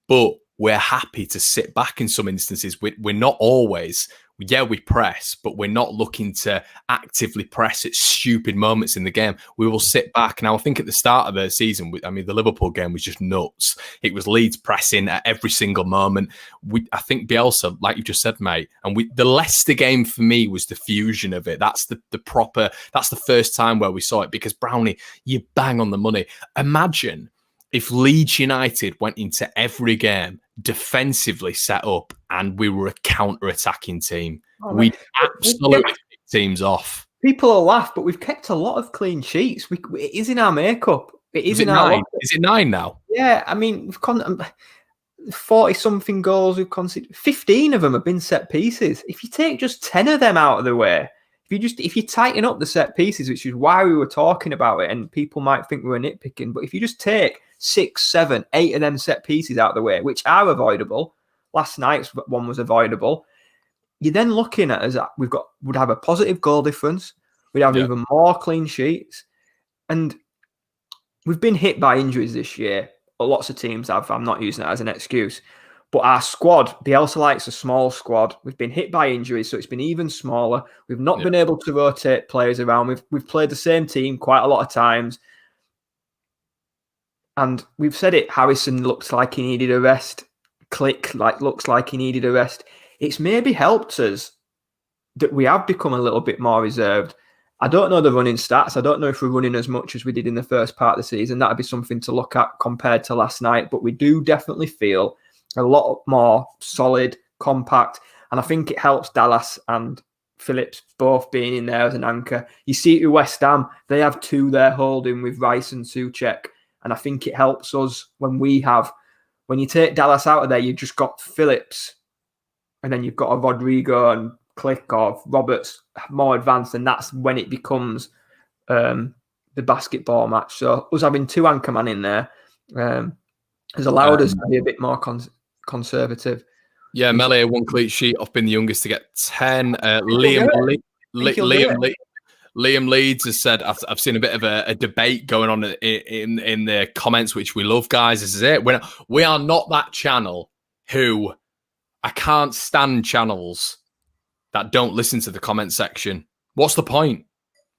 But we're happy to sit back in some instances. We're not always, we press, but we're not looking to actively press at stupid moments in the game. We will sit back. Now, I think at the start of the season, the Liverpool game was just nuts. It was Leeds pressing at every single moment. I think Bielsa, like you just said, mate, and the Leicester game for me was the fusion of it. That's that's the first time where we saw it, because Brownie, you bang on the money. Imagine if Leeds United went into every game defensively set up and we were a counter-attacking team. We'd absolutely pick teams off. People will laugh, but we've kept a lot of clean sheets. It is in our makeup. Is it 9? Is it 9 now? Yeah, I mean, we've 40-something goals we've conceded. 15 of them have been set pieces. If you take just 10 of them out of the way, if you tighten up the set pieces, which is why we were talking about it, and people might think we were nitpicking, but if you just take 6, 7, 8 of them set pieces out of the way, which are avoidable, last night's one was avoidable, you're then looking at us, would have a positive goal difference, we'd have even more clean sheets, and we've been hit by injuries this year. Lots of teams have. I'm not using that as an excuse. But our squad, Bielsa likes a small squad. We've been hit by injuries, so it's been even smaller. We've not been able to rotate players around. We've played the same team quite a lot of times. And we've said it, Harrison looks like he needed a rest. Looks like he needed a rest. It's maybe helped us that we have become a little bit more reserved. I don't know the running stats. I don't know if we're running as much as we did in the first part of the season. That would be something to look at compared to last night. But we do definitely feel a lot more solid, compact. And I think it helps Dallas and Phillips both being in there as an anchor. You see it with West Ham. They have 2 there holding with Rice and Souček. And I think it helps us when you take Dallas out of there, you've just got Phillips. And then you've got a Rodrigo and Click or Roberts more advanced. And that's when it becomes the basketball match. So us having 2 anchormen in there, has allowed us to be a bit more conservative. Yeah, Meslier, 1 clean sheet off being the youngest to get 10. Liam Leeds has said, I've seen a bit of a debate going on in the comments, which we love, guys. This is it. We are not that channel who I can't stand channels that don't listen to the comment section. What's the point?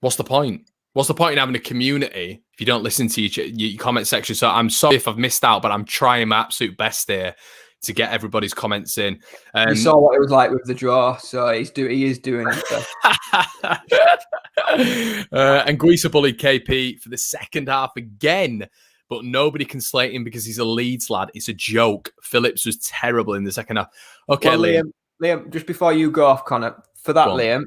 What's the point in having a community if you don't listen to your comment section? So I'm sorry if I've missed out, but I'm trying my absolute best here to get everybody's comments in. You saw what it was like with the draw, so he is doing his best. And Guisa bullied KP for the second half again, but nobody can slate him because he's a Leeds lad. It's a joke. Phillips was terrible in the second half. Okay, well, Liam, just before you go off, Conor, for that, Liam,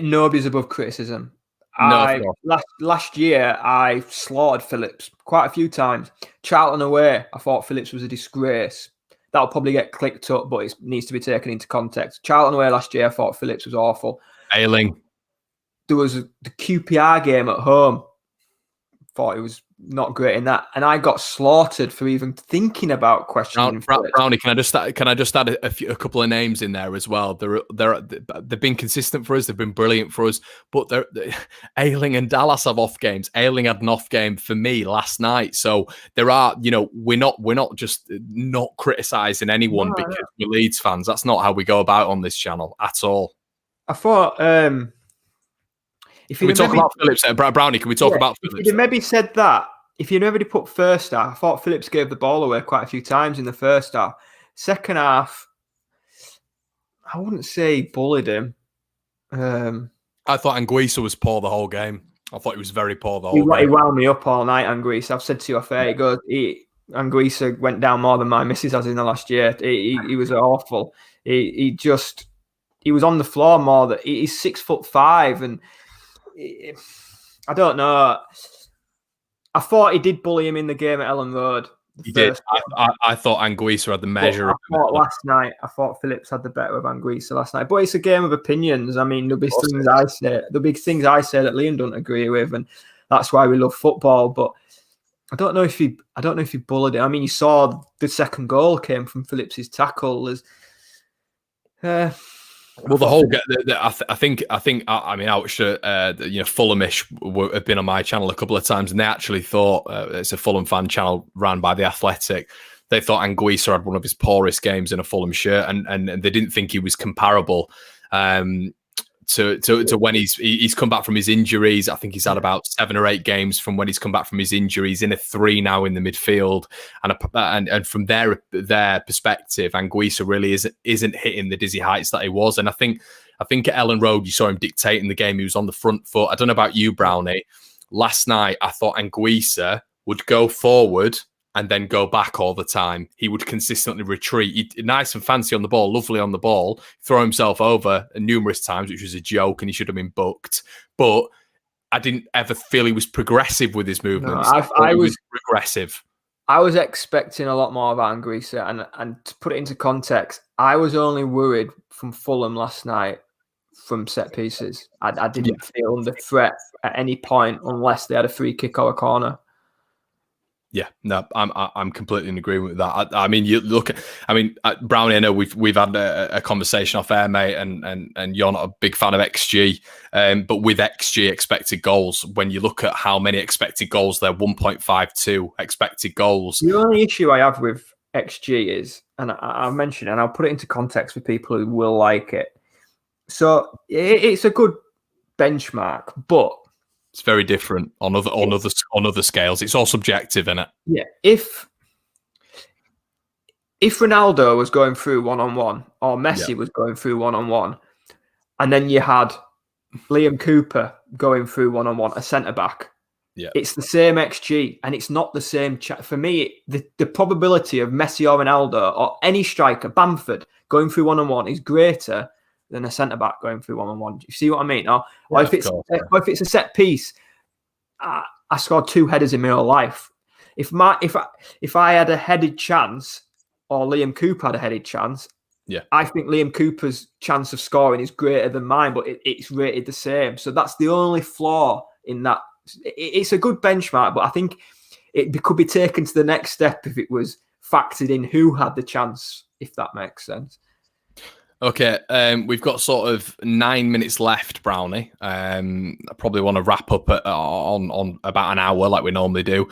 nobody's above criticism. Last year, I slaughtered Phillips quite a few times. Charlton away, I thought Phillips was a disgrace. That'll probably get clicked up, but it needs to be taken into context. Charlton away last year, I thought Phillips was awful. Ailing. There was the QPR game at home. Thought it was not great in that, and I got slaughtered for even thinking about questioning. Brownie, can I just add a couple of names in there as well? They've been consistent for us. They've been brilliant for us. But Ailing and Dallas have off games. Ailing had an off game for me last night. So there are, we're not just not criticising anyone because we're Leeds fans. That's not how we go about on this channel at all. I thought. Can we talk about Phillips? Brownie, can we talk about Phillips? If you maybe said that, if you'd already put first half, I thought Phillips gave the ball away quite a few times in the first half. Second half, I wouldn't say he bullied him. I thought Anguissa was poor the whole game. I thought he was very poor the whole game. He wound me up all night, Anguissa. I've said to your face, Anguissa went down more than my missus has in the last year. He was awful. He was on the floor more. That he's 6'5", and I don't know. I thought he did bully him in the game at Ellen Road. He did. I thought Anguissa had the measure. I thought Phillips had the better of Anguissa last night. But it's a game of opinions. I mean, there'll be things I say. There'll be things I say that Liam don't agree with, and that's why we love football. But I don't know if he bullied him. I mean, you saw the second goal came from Phillips's tackle. Well, the whole I think Fulhamish have been on my channel a couple of times, and they actually thought it's a Fulham fan channel run by The Athletic. They thought Anguissa had one of his poorest games in a Fulham shirt, and they didn't think he was comparable to when he's come back from his injuries. I think he's had about 7 or 8 games from when he's come back from his injuries, in a 3 now in the midfield, and from their perspective, Anguissa really isn't hitting the dizzy heights that he was. And I think at Ellen Road you saw him dictating the game. He was on the front foot. I don't know about you, Brownie. Last night I thought Anguissa would go forward and then go back all the time. He would consistently retreat. Nice and fancy on the ball, lovely on the ball, throw himself over numerous times, which was a joke, and he should have been booked. But I didn't ever feel he was progressive with his movements. No, I was regressive. I was expecting a lot more of Anguissa, and to put it into context, I was only worried from Fulham last night from set pieces. I didn't feel under threat at any point unless they had a free kick or a corner. Yeah, no, I'm completely in agreement with that. I mean, you look at, Brownie, I know we've had a conversation off air, mate, and you're not a big fan of XG, but with XG expected goals, when you look at how many expected goals there, 1.52 expected goals. The only issue I have with XG is, and I've mentioned, and I'll put it into context for people who will like it. So it's a good benchmark, but it's very different on other scales. It's all subjective, isn't it? Yeah. If Ronaldo was going through 1-on-1 or Messi was going through 1-on-1, and then you had Liam Cooper going through 1-on-1, a centre-back, it's the same XG, and it's not the same. For me, the probability of Messi or Ronaldo or any striker, Bamford, going through 1-on-1 is greater than a centre-back going through 1-on-1. Do you see what I mean? Or if it's a set piece, I scored 2 headers in my whole life. If I had a headed chance, or Liam Cooper had a headed chance, I think Liam Cooper's chance of scoring is greater than mine, but it's rated the same. So that's the only flaw in that. It's a good benchmark, but I think could be taken to the next step if it was factored in who had the chance, if that makes sense. Okay, we've got sort of 9 minutes left, Brownie. I probably want to wrap up on about an hour like we normally do.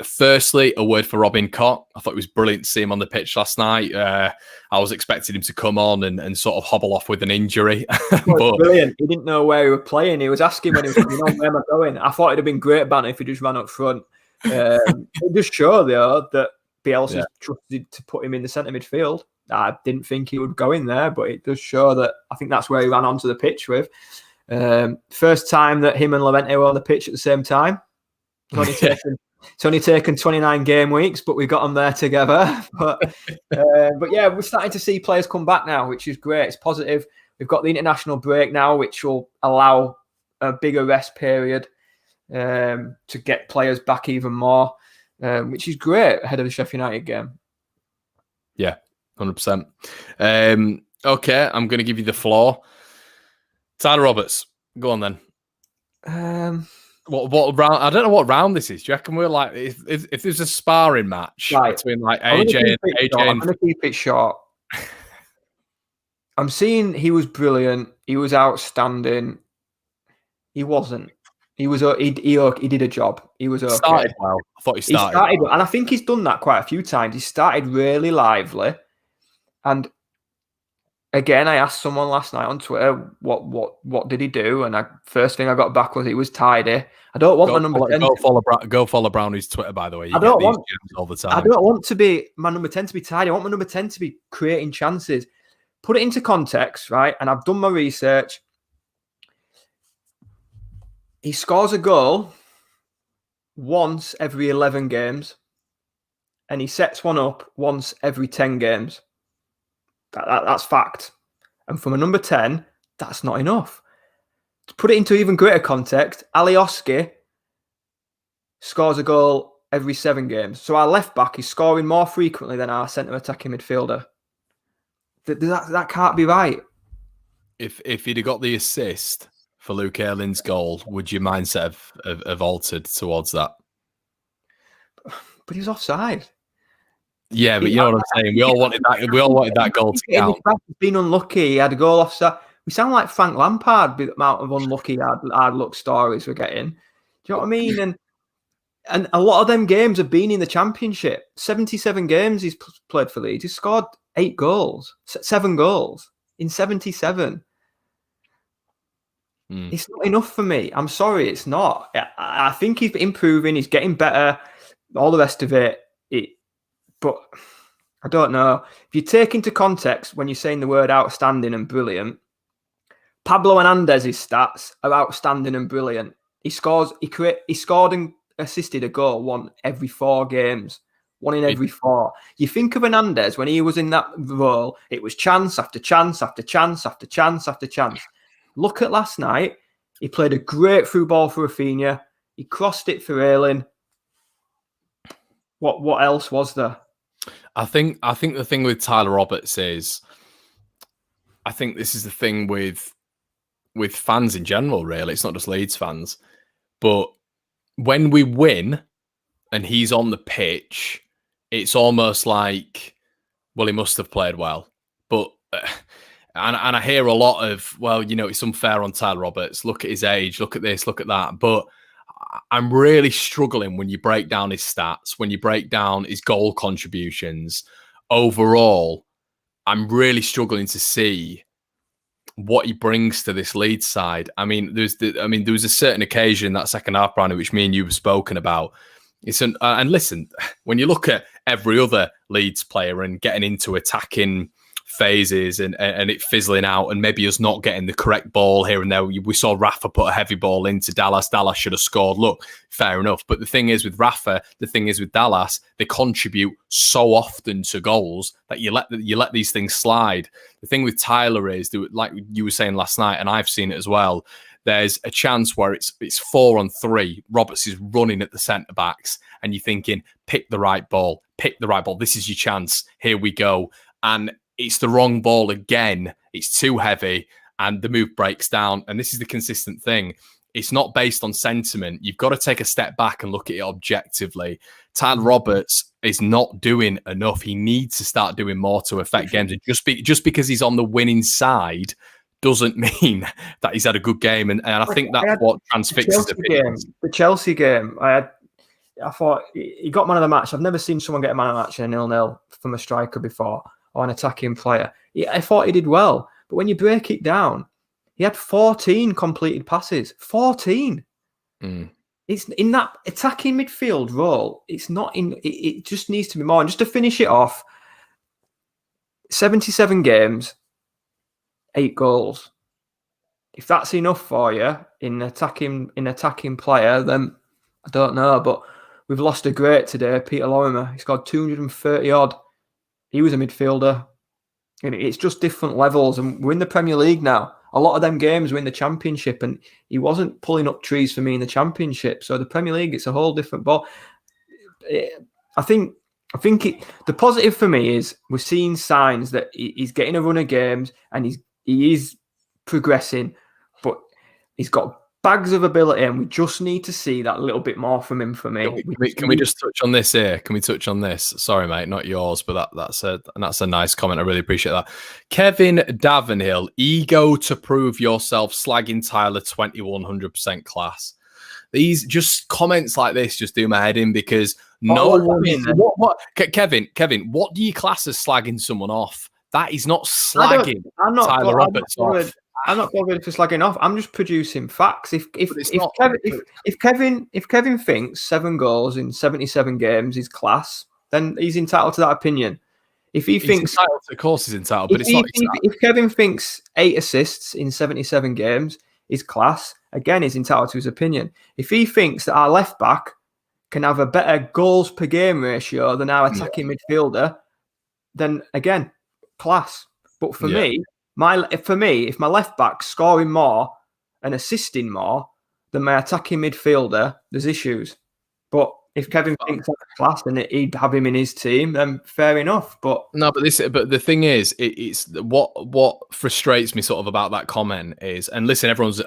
Firstly, a word for Robin Koch. I thought it was brilliant to see him on the pitch last night. I was expecting him to come on and sort of hobble off with an injury. But brilliant. He didn't know where he was playing. He was asking when he was coming on, where am I going? I thought it'd have been great, Banner, if he just ran up front. It just showed, though, that Bielsa's trusted to put him in the centre midfield. I didn't think he would go in there, but it does show that I think that's where he ran onto the pitch with. First time that him and Lorente were on the pitch at the same time. It's only taken 29 game weeks, but we got them there together. But yeah, we're starting to see players come back now, which is great. It's positive. We've got the international break now, which will allow a bigger rest period to get players back even more, which is great ahead of the Sheffield United game. Yeah. 100%. Okay, I'm going to give you the floor. Tyler Roberts, go on then. What round? I don't know what round this is. Do you reckon we're like if there's a sparring match between like AJ and AJ? I'm going to keep it short. I'm seeing he was brilliant. He was outstanding. He wasn't. He was. He did a job. He was okay. Started well. I thought he started well. And I think he's done that quite a few times. He started really lively. And again, I asked someone last night on Twitter, what did he do? And first thing I got back was he was tidy. I don't want my number 10. Go follow Brownie's Twitter, by the way. I don't want all the time. I don't want to be my number 10 to be tidy. I want my number 10 to be creating chances. Put it into context, right? And I've done my research. He scores a goal once every 11 games, and he sets one up once every 10 games. That's fact. And from a number 10, that's not enough. To put it into even greater context, Alioski scores a goal every 7 games. So our left back is scoring more frequently than our centre attacking midfielder. That can't be right. If he'd have got the assist for Luke Aylin's goal, would your mindset have altered towards that? But he was offside. Yeah, but you know what I'm saying. We all wanted that goal to count. He's been unlucky. He had a goal offside. We sound like Frank Lampard with the amount of unlucky hard luck stories we're getting. Do you know what I mean? And a lot of them games have been in the Championship. 77 games he's played for Leeds. He's scored 7 goals in 77. It's not enough for me. I'm sorry, it's not. I think he's improving. He's getting better. All the rest of it. But I don't know. If you take into context when you're saying the word outstanding and brilliant, Pablo Hernandez's stats are outstanding and brilliant. He scored and assisted a goal one every 4 games. One in every 4. You think of Hernandez when he was in that role, it was chance after chance after chance after chance after chance. Look at last night. He played a great through ball for Rafinha. He crossed it for Ayling. What else was there? I think the thing with Tyler Roberts is, I think this is the thing with fans in general, really. It's not just Leeds fans. But when we win and he's on the pitch, it's almost like, well, he must have played well. But and I hear a lot of, well, you know, it's unfair on Tyler Roberts. Look at his age. Look at this. Look at that. But I'm really struggling when you break down his stats, when you break down his goal contributions. Overall, I'm really struggling to see what he brings to this Leeds side. I mean, there was a certain occasion that second half, Brownie, which me and you have spoken about. And listen, when you look at every other Leeds player and getting into attacking phases and it fizzling out and maybe us not getting the correct ball here and there. We saw Rafa put a heavy ball into Dallas. Dallas should have scored. Look, fair enough. But the thing is with Rafa, the thing is with Dallas, they contribute so often to goals that you let these things slide. The thing with Tyler is, like you were saying last night, and I've seen it as well, there's a chance where it's 4-on-3. Roberts is running at the centre backs and you're thinking, pick the right ball. This is your chance. Here we go. And it's the wrong ball again. It's too heavy and the move breaks down. And this is the consistent thing. it's not based on sentiment. You've got to take a step back and look at it objectively. Tyler Roberts is not doing enough. He needs to start doing more to affect games. And just because he's on the winning side doesn't mean that he's had a good game. And I think that's what transfixes the Chelsea game. I thought he got man of the match. I've never seen someone get a man of the match in a 0-0 from a striker before, or an attacking player. I thought he did well. But when you break it down, he had 14 completed passes. 14. It's in that attacking midfield role. It's not in. It just needs to be more. And just to finish it off, 77 games, 8 goals. If that's enough for you in attacking player, then I don't know. But we've lost a great today, Peter Lorimer. He scored 230 odd. He was a midfielder. And it's just different levels. And we're in the Premier League now. A lot of them games were in the Championship, and he wasn't pulling up trees for me in the Championship. So the Premier League, it's a whole different ball. I think the positive for me is we're seeing signs that he's getting a run of games and he is progressing, but he's got bags of ability, and we just need to see that little bit more from him. For me, can we just touch on this here? Can we touch on this? Sorry, mate, not yours, but that's a nice comment. I really appreciate that. Kevin Davenhill, ego to prove yourself, slagging Tyler 2100% class. These just comments like this just do my head in, because Kevin, what do you class as slagging someone off? That is not slagging Tyler Roberts off. I'm not bothered for slagging off. I'm just producing facts. If Kevin thinks 7 goals in 77 games is class, then he's entitled to that opinion. If he thinks, of course, he's entitled, but it's not. If Kevin thinks 8 assists in 77 games is class, again, he's entitled to his opinion. If he thinks that our left back can have a better goals per game ratio than our attacking midfielder, then again, class. But for me, if my left back's scoring more and assisting more than my attacking midfielder, there's issues. But if Kevin thinks that's class and he'd have him in his team, then fair enough. But the thing is, it's what frustrates me sort of about that comment is, and listen, everyone's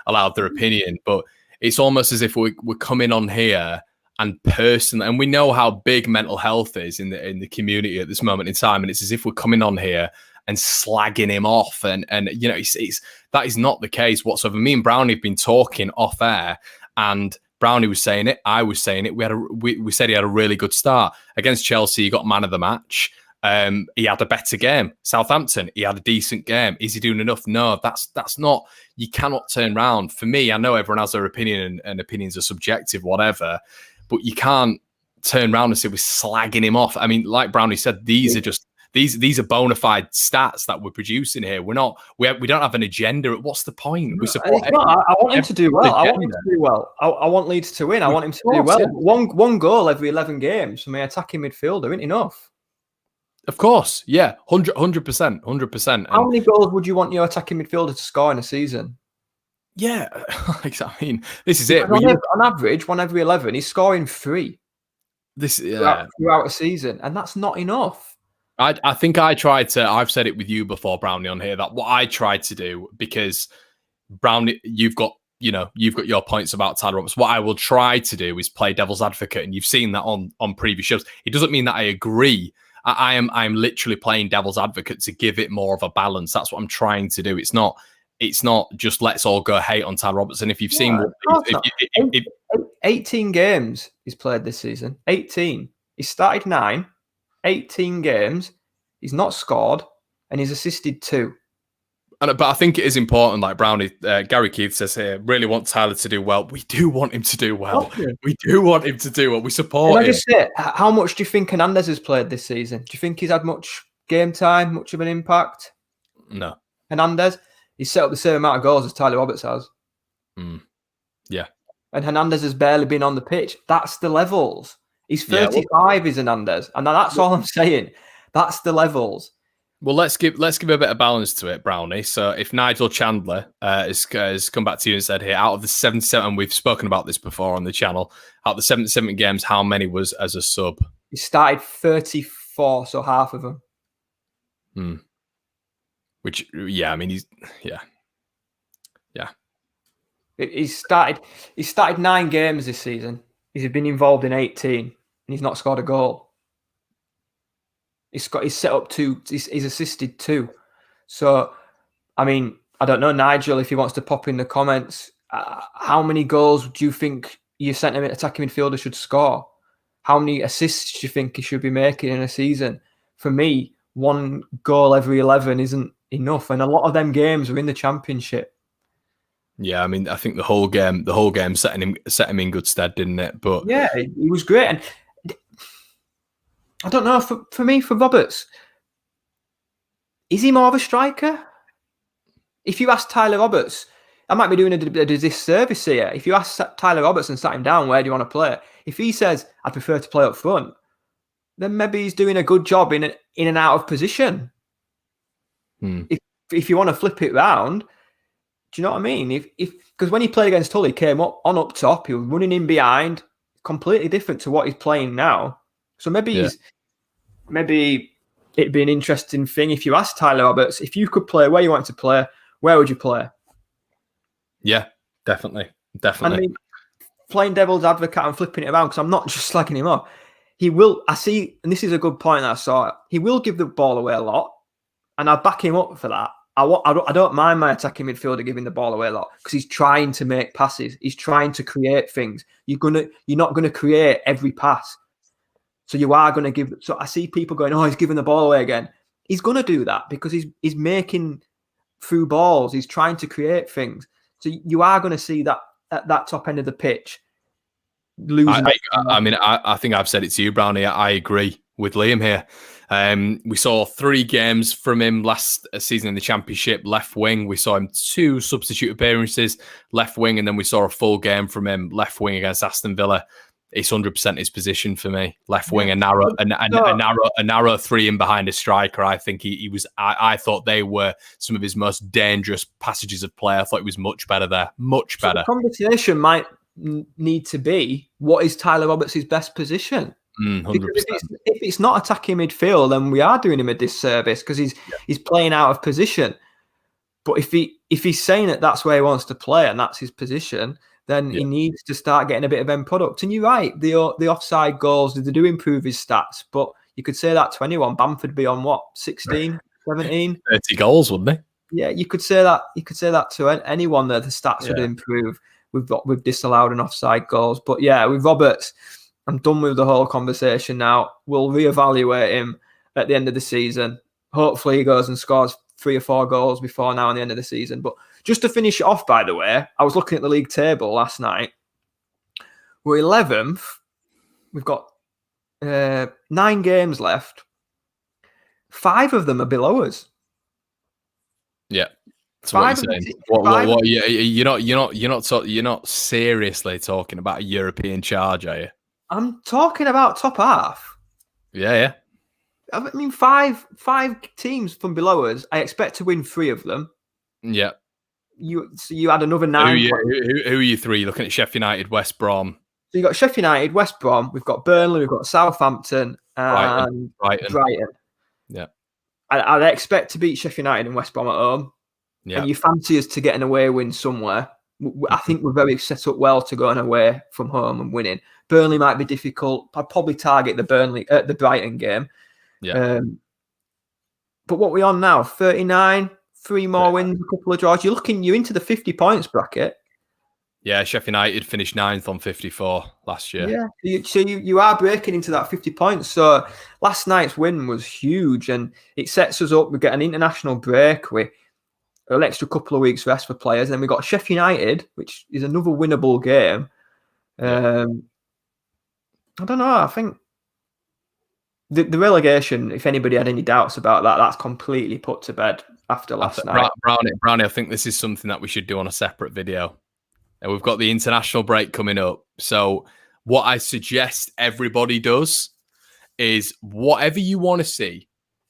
allowed their opinion, but it's almost as if we're coming on here and personally, and we know how big mental health is in the community at this moment in time, and it's as if we're coming on here and slagging him off, and you know, it's that is not the case whatsoever. Me and Brownie have been talking off air, and Brownie was saying it, I was saying it. We said he had a really good start against Chelsea. He got man of the match. He had a better game. Southampton, he had a decent game. Is he doing enough? No, that's not. You cannot turn around. For me, I know everyone has their opinion, and opinions are subjective, whatever. But you can't turn around and say we're slagging him off. I mean, like Brownie said, these are just these are bona fide stats that we're producing here. We don't have an agenda. What's the point? We support. I want him to do well. I want him to do well. I want Leeds to win. I want him to do well. Yeah. One goal every 11 games from my attacking midfielder isn't enough. Of course, yeah, 100%. How many goals would you want your attacking midfielder to score in a season? Yeah, I mean, this is it. On average, 1 every 11, he's scoring 3 throughout a season, and that's not enough. I think I've said it with you before, Brownie, on here, that what I tried to do, because Brownie, you've got your points about Tyler Roberts. What I will try to do is play devil's advocate, and you've seen that on previous shows. It doesn't mean that I agree. I'm literally playing devil's advocate to give it more of a balance. That's what I'm trying to do. It's not just let's all go hate on Tyler Roberts. And if you've seen 18 games he's played this season, 18. He started 9, 18 games. He's not scored, and he's assisted 2. But I think it is important, like Brownie, Gary Keith says here, really want Tyler to do well. We do want him to do well. Okay. We do want him to do well. We support him. I just say, how much do you think Hernandez has played this season? Do you think he's had much game time, much of an impact? No. Hernandez, he's set up the same amount of goals as Tyler Roberts has. Yeah. And Hernandez has barely been on the pitch. That's the levels. He's 35, is Hernandez. And that's all I'm saying. That's the levels. Well, let's give a bit of balance to it, Brownie. So if Nigel Chandler has come back to you and said here, out of the 77, and we've spoken about this before on the channel, out of the 77 games, how many was as a sub? He started 34, so half of them. Which, yeah, I mean, Yeah. He's started 9 games this season. He's been involved in 18 and he's not scored a goal. He's set up 2, he's assisted 2. So, I mean, I don't know, Nigel, if he wants to pop in the comments, how many goals do you think your attacking midfielder should score? How many assists do you think he should be making in a season? For me, 1 goal every 11 isn't enough. And a lot of them games are in the Championship. Yeah, I mean, I think the whole game set him in good stead, didn't it? But yeah, he was great. And I don't know, for me, for Roberts, is he more of a striker? If you ask Tyler Roberts, I might be doing a disservice here. If you ask Tyler Roberts and sat him down, where do you want to play? If he says, I prefer to play up front, then maybe he's doing a good job in and out of position. If you want to flip it round, do you know what I mean? Because when he played against Hull, he came up top, he was running in behind, completely different to what he's playing now. So maybe it'd be an interesting thing if you ask Tyler Roberts, if you could play where you want to play, where would you play? Yeah, definitely. I mean, playing devil's advocate and flipping it around, because I'm not just slagging him off. He will, I see, and this is a good point that I saw, he will give the ball away a lot, and I'll back him up for that. I don't mind my attacking midfielder giving the ball away a lot because he's trying to make passes. He's trying to create things. You're not gonna create every pass, so you are gonna give. So I see people going, "Oh, he's giving the ball away again." He's gonna do that because he's making through balls. He's trying to create things. So you are gonna see that at that top end of the pitch losing. I think I've said it to you, Brownie. I agree with Liam here. We saw 3 games from him last season in the Championship, left wing. We saw him 2 substitute appearances, left wing, and then we saw a full game from him, left wing against Aston Villa. It's 100% his position for me. Left wing, a narrow 3 in behind a striker. I think he was. I thought they were some of his most dangerous passages of play. I thought he was much better there, much better. So the conversation might need to be, what is Tyler Roberts' best position? 100%. If it's not attacking midfield, then we are doing him a disservice because he's playing out of position. But if he's saying that that's where he wants to play and that's his position, then he needs to start getting a bit of end product. And you're right, the offside goals, they do improve his stats. But you could say that to anyone. Bamford be on what, 16, 17? 30 goals, wouldn't he? Yeah, you could say that. You could say that to anyone that the stats would improve. We've disallowed an offside goals. But yeah, with Roberts, I'm done with the whole conversation now. We'll reevaluate him at the end of the season. Hopefully he goes and scores 3 or 4 goals before now and the end of the season. But just to finish it off, by the way, I was looking at the league table last night. We're 11th. We've got 9 games left. 5 of them are below us. Yeah. That's what you're saying. You're not seriously talking about a European charge, are you? I'm talking about top half. Yeah. I mean, five teams from below us. I expect to win 3 of them. Yeah. You had another 9. Who are you 3? Looking at Sheffield United, West Brom. So you got Sheffield United, West Brom. We've got Burnley. We've got Southampton and Brighton. Yeah. I'd expect to beat Sheffield United and West Brom at home. Yeah. And you fancy us to get an away win somewhere. I think we're very set up well to go away from home and winning. Burnley might be difficult. I'd probably target the Brighton game. Yeah. But what we're on now, 39, 3 more wins, a couple of draws. You're into the 50 points bracket. Yeah, Sheffield United finished 9th on 54 last year. Yeah, so you are breaking into that 50 points. So last night's win was huge, and it sets us up. We get an international break with an extra couple of weeks rest for players. And then we got Sheffield United, which is another winnable game. I don't know. I think the relegation, if anybody had any doubts about that, that's completely put to bed after last night. Brownie, I think this is something that we should do on a separate video. And we've got the international break coming up. So what I suggest everybody does is whatever you want to see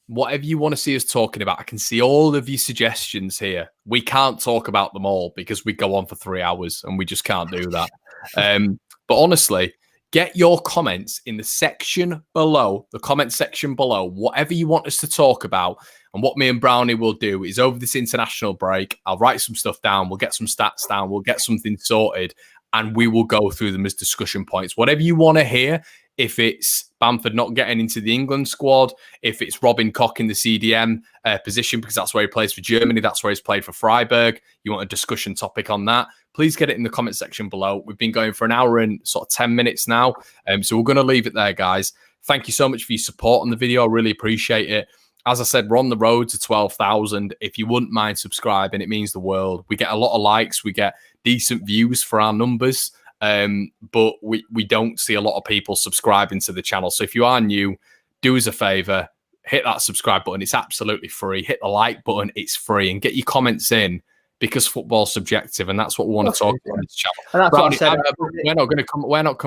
us talking about. I can see all of your suggestions here. We can't talk about them all because we go on for 3 hours and we just can't do that. But honestly, Get your comments in the section below, the comment section below, whatever you want us to talk about. And what me and Brownie will do is over this international break, I'll write some stuff down. We'll get some stats down. We'll get something sorted and we will go through them as discussion points. Whatever you want to hear, if it's Bamford not getting into the England squad, if it's Robin Koch in the CDM position, because that's where he plays for Germany, that's where he's played for Freiburg, you want a discussion topic on that, please get it in the comment section below. We've been going for an hour and sort of 10 minutes now, so we're going to leave it there, guys. Thank you so much for your support on the video. I really appreciate it. As I said, we're on the road to 12,000. If you wouldn't mind subscribing, it means the world. We get a lot of likes. We get decent views for our numbers, but we don't see a lot of people subscribing to the channel. So if you are new, do us a favor, hit that subscribe button. It's absolutely free. Hit the like button. It's free. And get your comments in, because football's subjective, and that's what we want to talk about on this channel. And that's Brownie, what I said. we're not going to come. We're not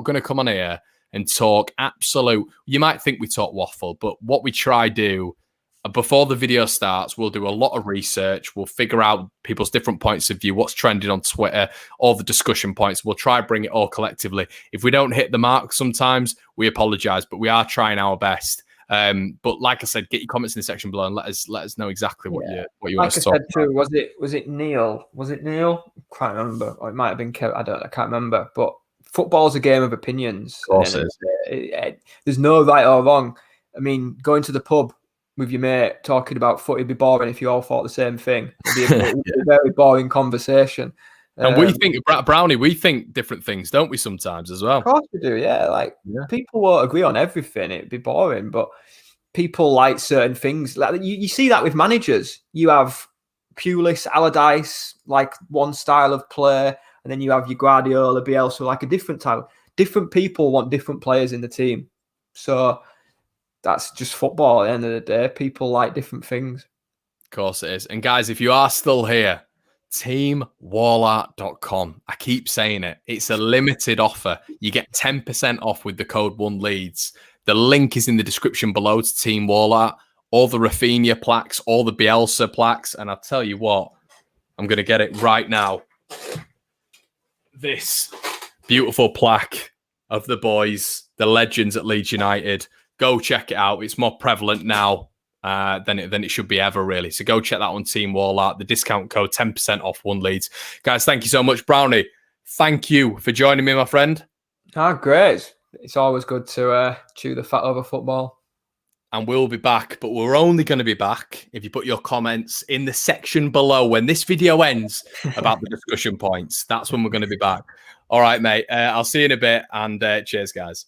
going to come on here and talk absolute. You might think we talk waffle, but what we try do before the video starts, we'll do a lot of research. We'll figure out people's different points of view, what's trending on Twitter, all the discussion points. We'll try bring it all collectively. If we don't hit the mark sometimes, we apologize, but we are trying our best. But like I said, get your comments in the section below and let us know exactly what you want us to talk about. Was it Neil? Was it Neil? Can't remember. Or it might have been Kev. I can't remember. But football's a game of opinions. Of course it is. There's no right or wrong. I mean, going to the pub with your mate talking about footy would be boring if you all thought the same thing. It'd be a very boring conversation. And we think, Brownie, we think different things, don't we, sometimes as well? Of course we do, yeah. People won't agree on everything. It'd be boring, but people like certain things. Like you see that with managers. You have Pulis, Allardyce, like one style of play, and then you have your Guardiola, Bielsa, like a different type. Different people want different players in the team. So that's just football at the end of the day. People like different things. Of course it is. And guys, if you are still here, teamwallart.com. I keep saying it. It's a limited offer. You get 10% off with the code 1Leeds. The link is in the description below to Team Wallart. All the Rafinha plaques, all the Bielsa plaques. And I'll tell you what, I'm going to get it right now. This beautiful plaque of the boys, the legends at Leeds United. Go check it out. It's more prevalent now than it should be ever, really. So go check that on Team Wallart. The discount code 10% off 1Leeds. Guys, thank you so much. Brownie, thank you for joining me, my friend. Great. It's always good to chew the fat over football. And we'll be back, but we're only going to be back if you put your comments in the section below when this video ends about the discussion points. That's when we're going to be back. All right, mate. I'll see you in a bit, and cheers, guys.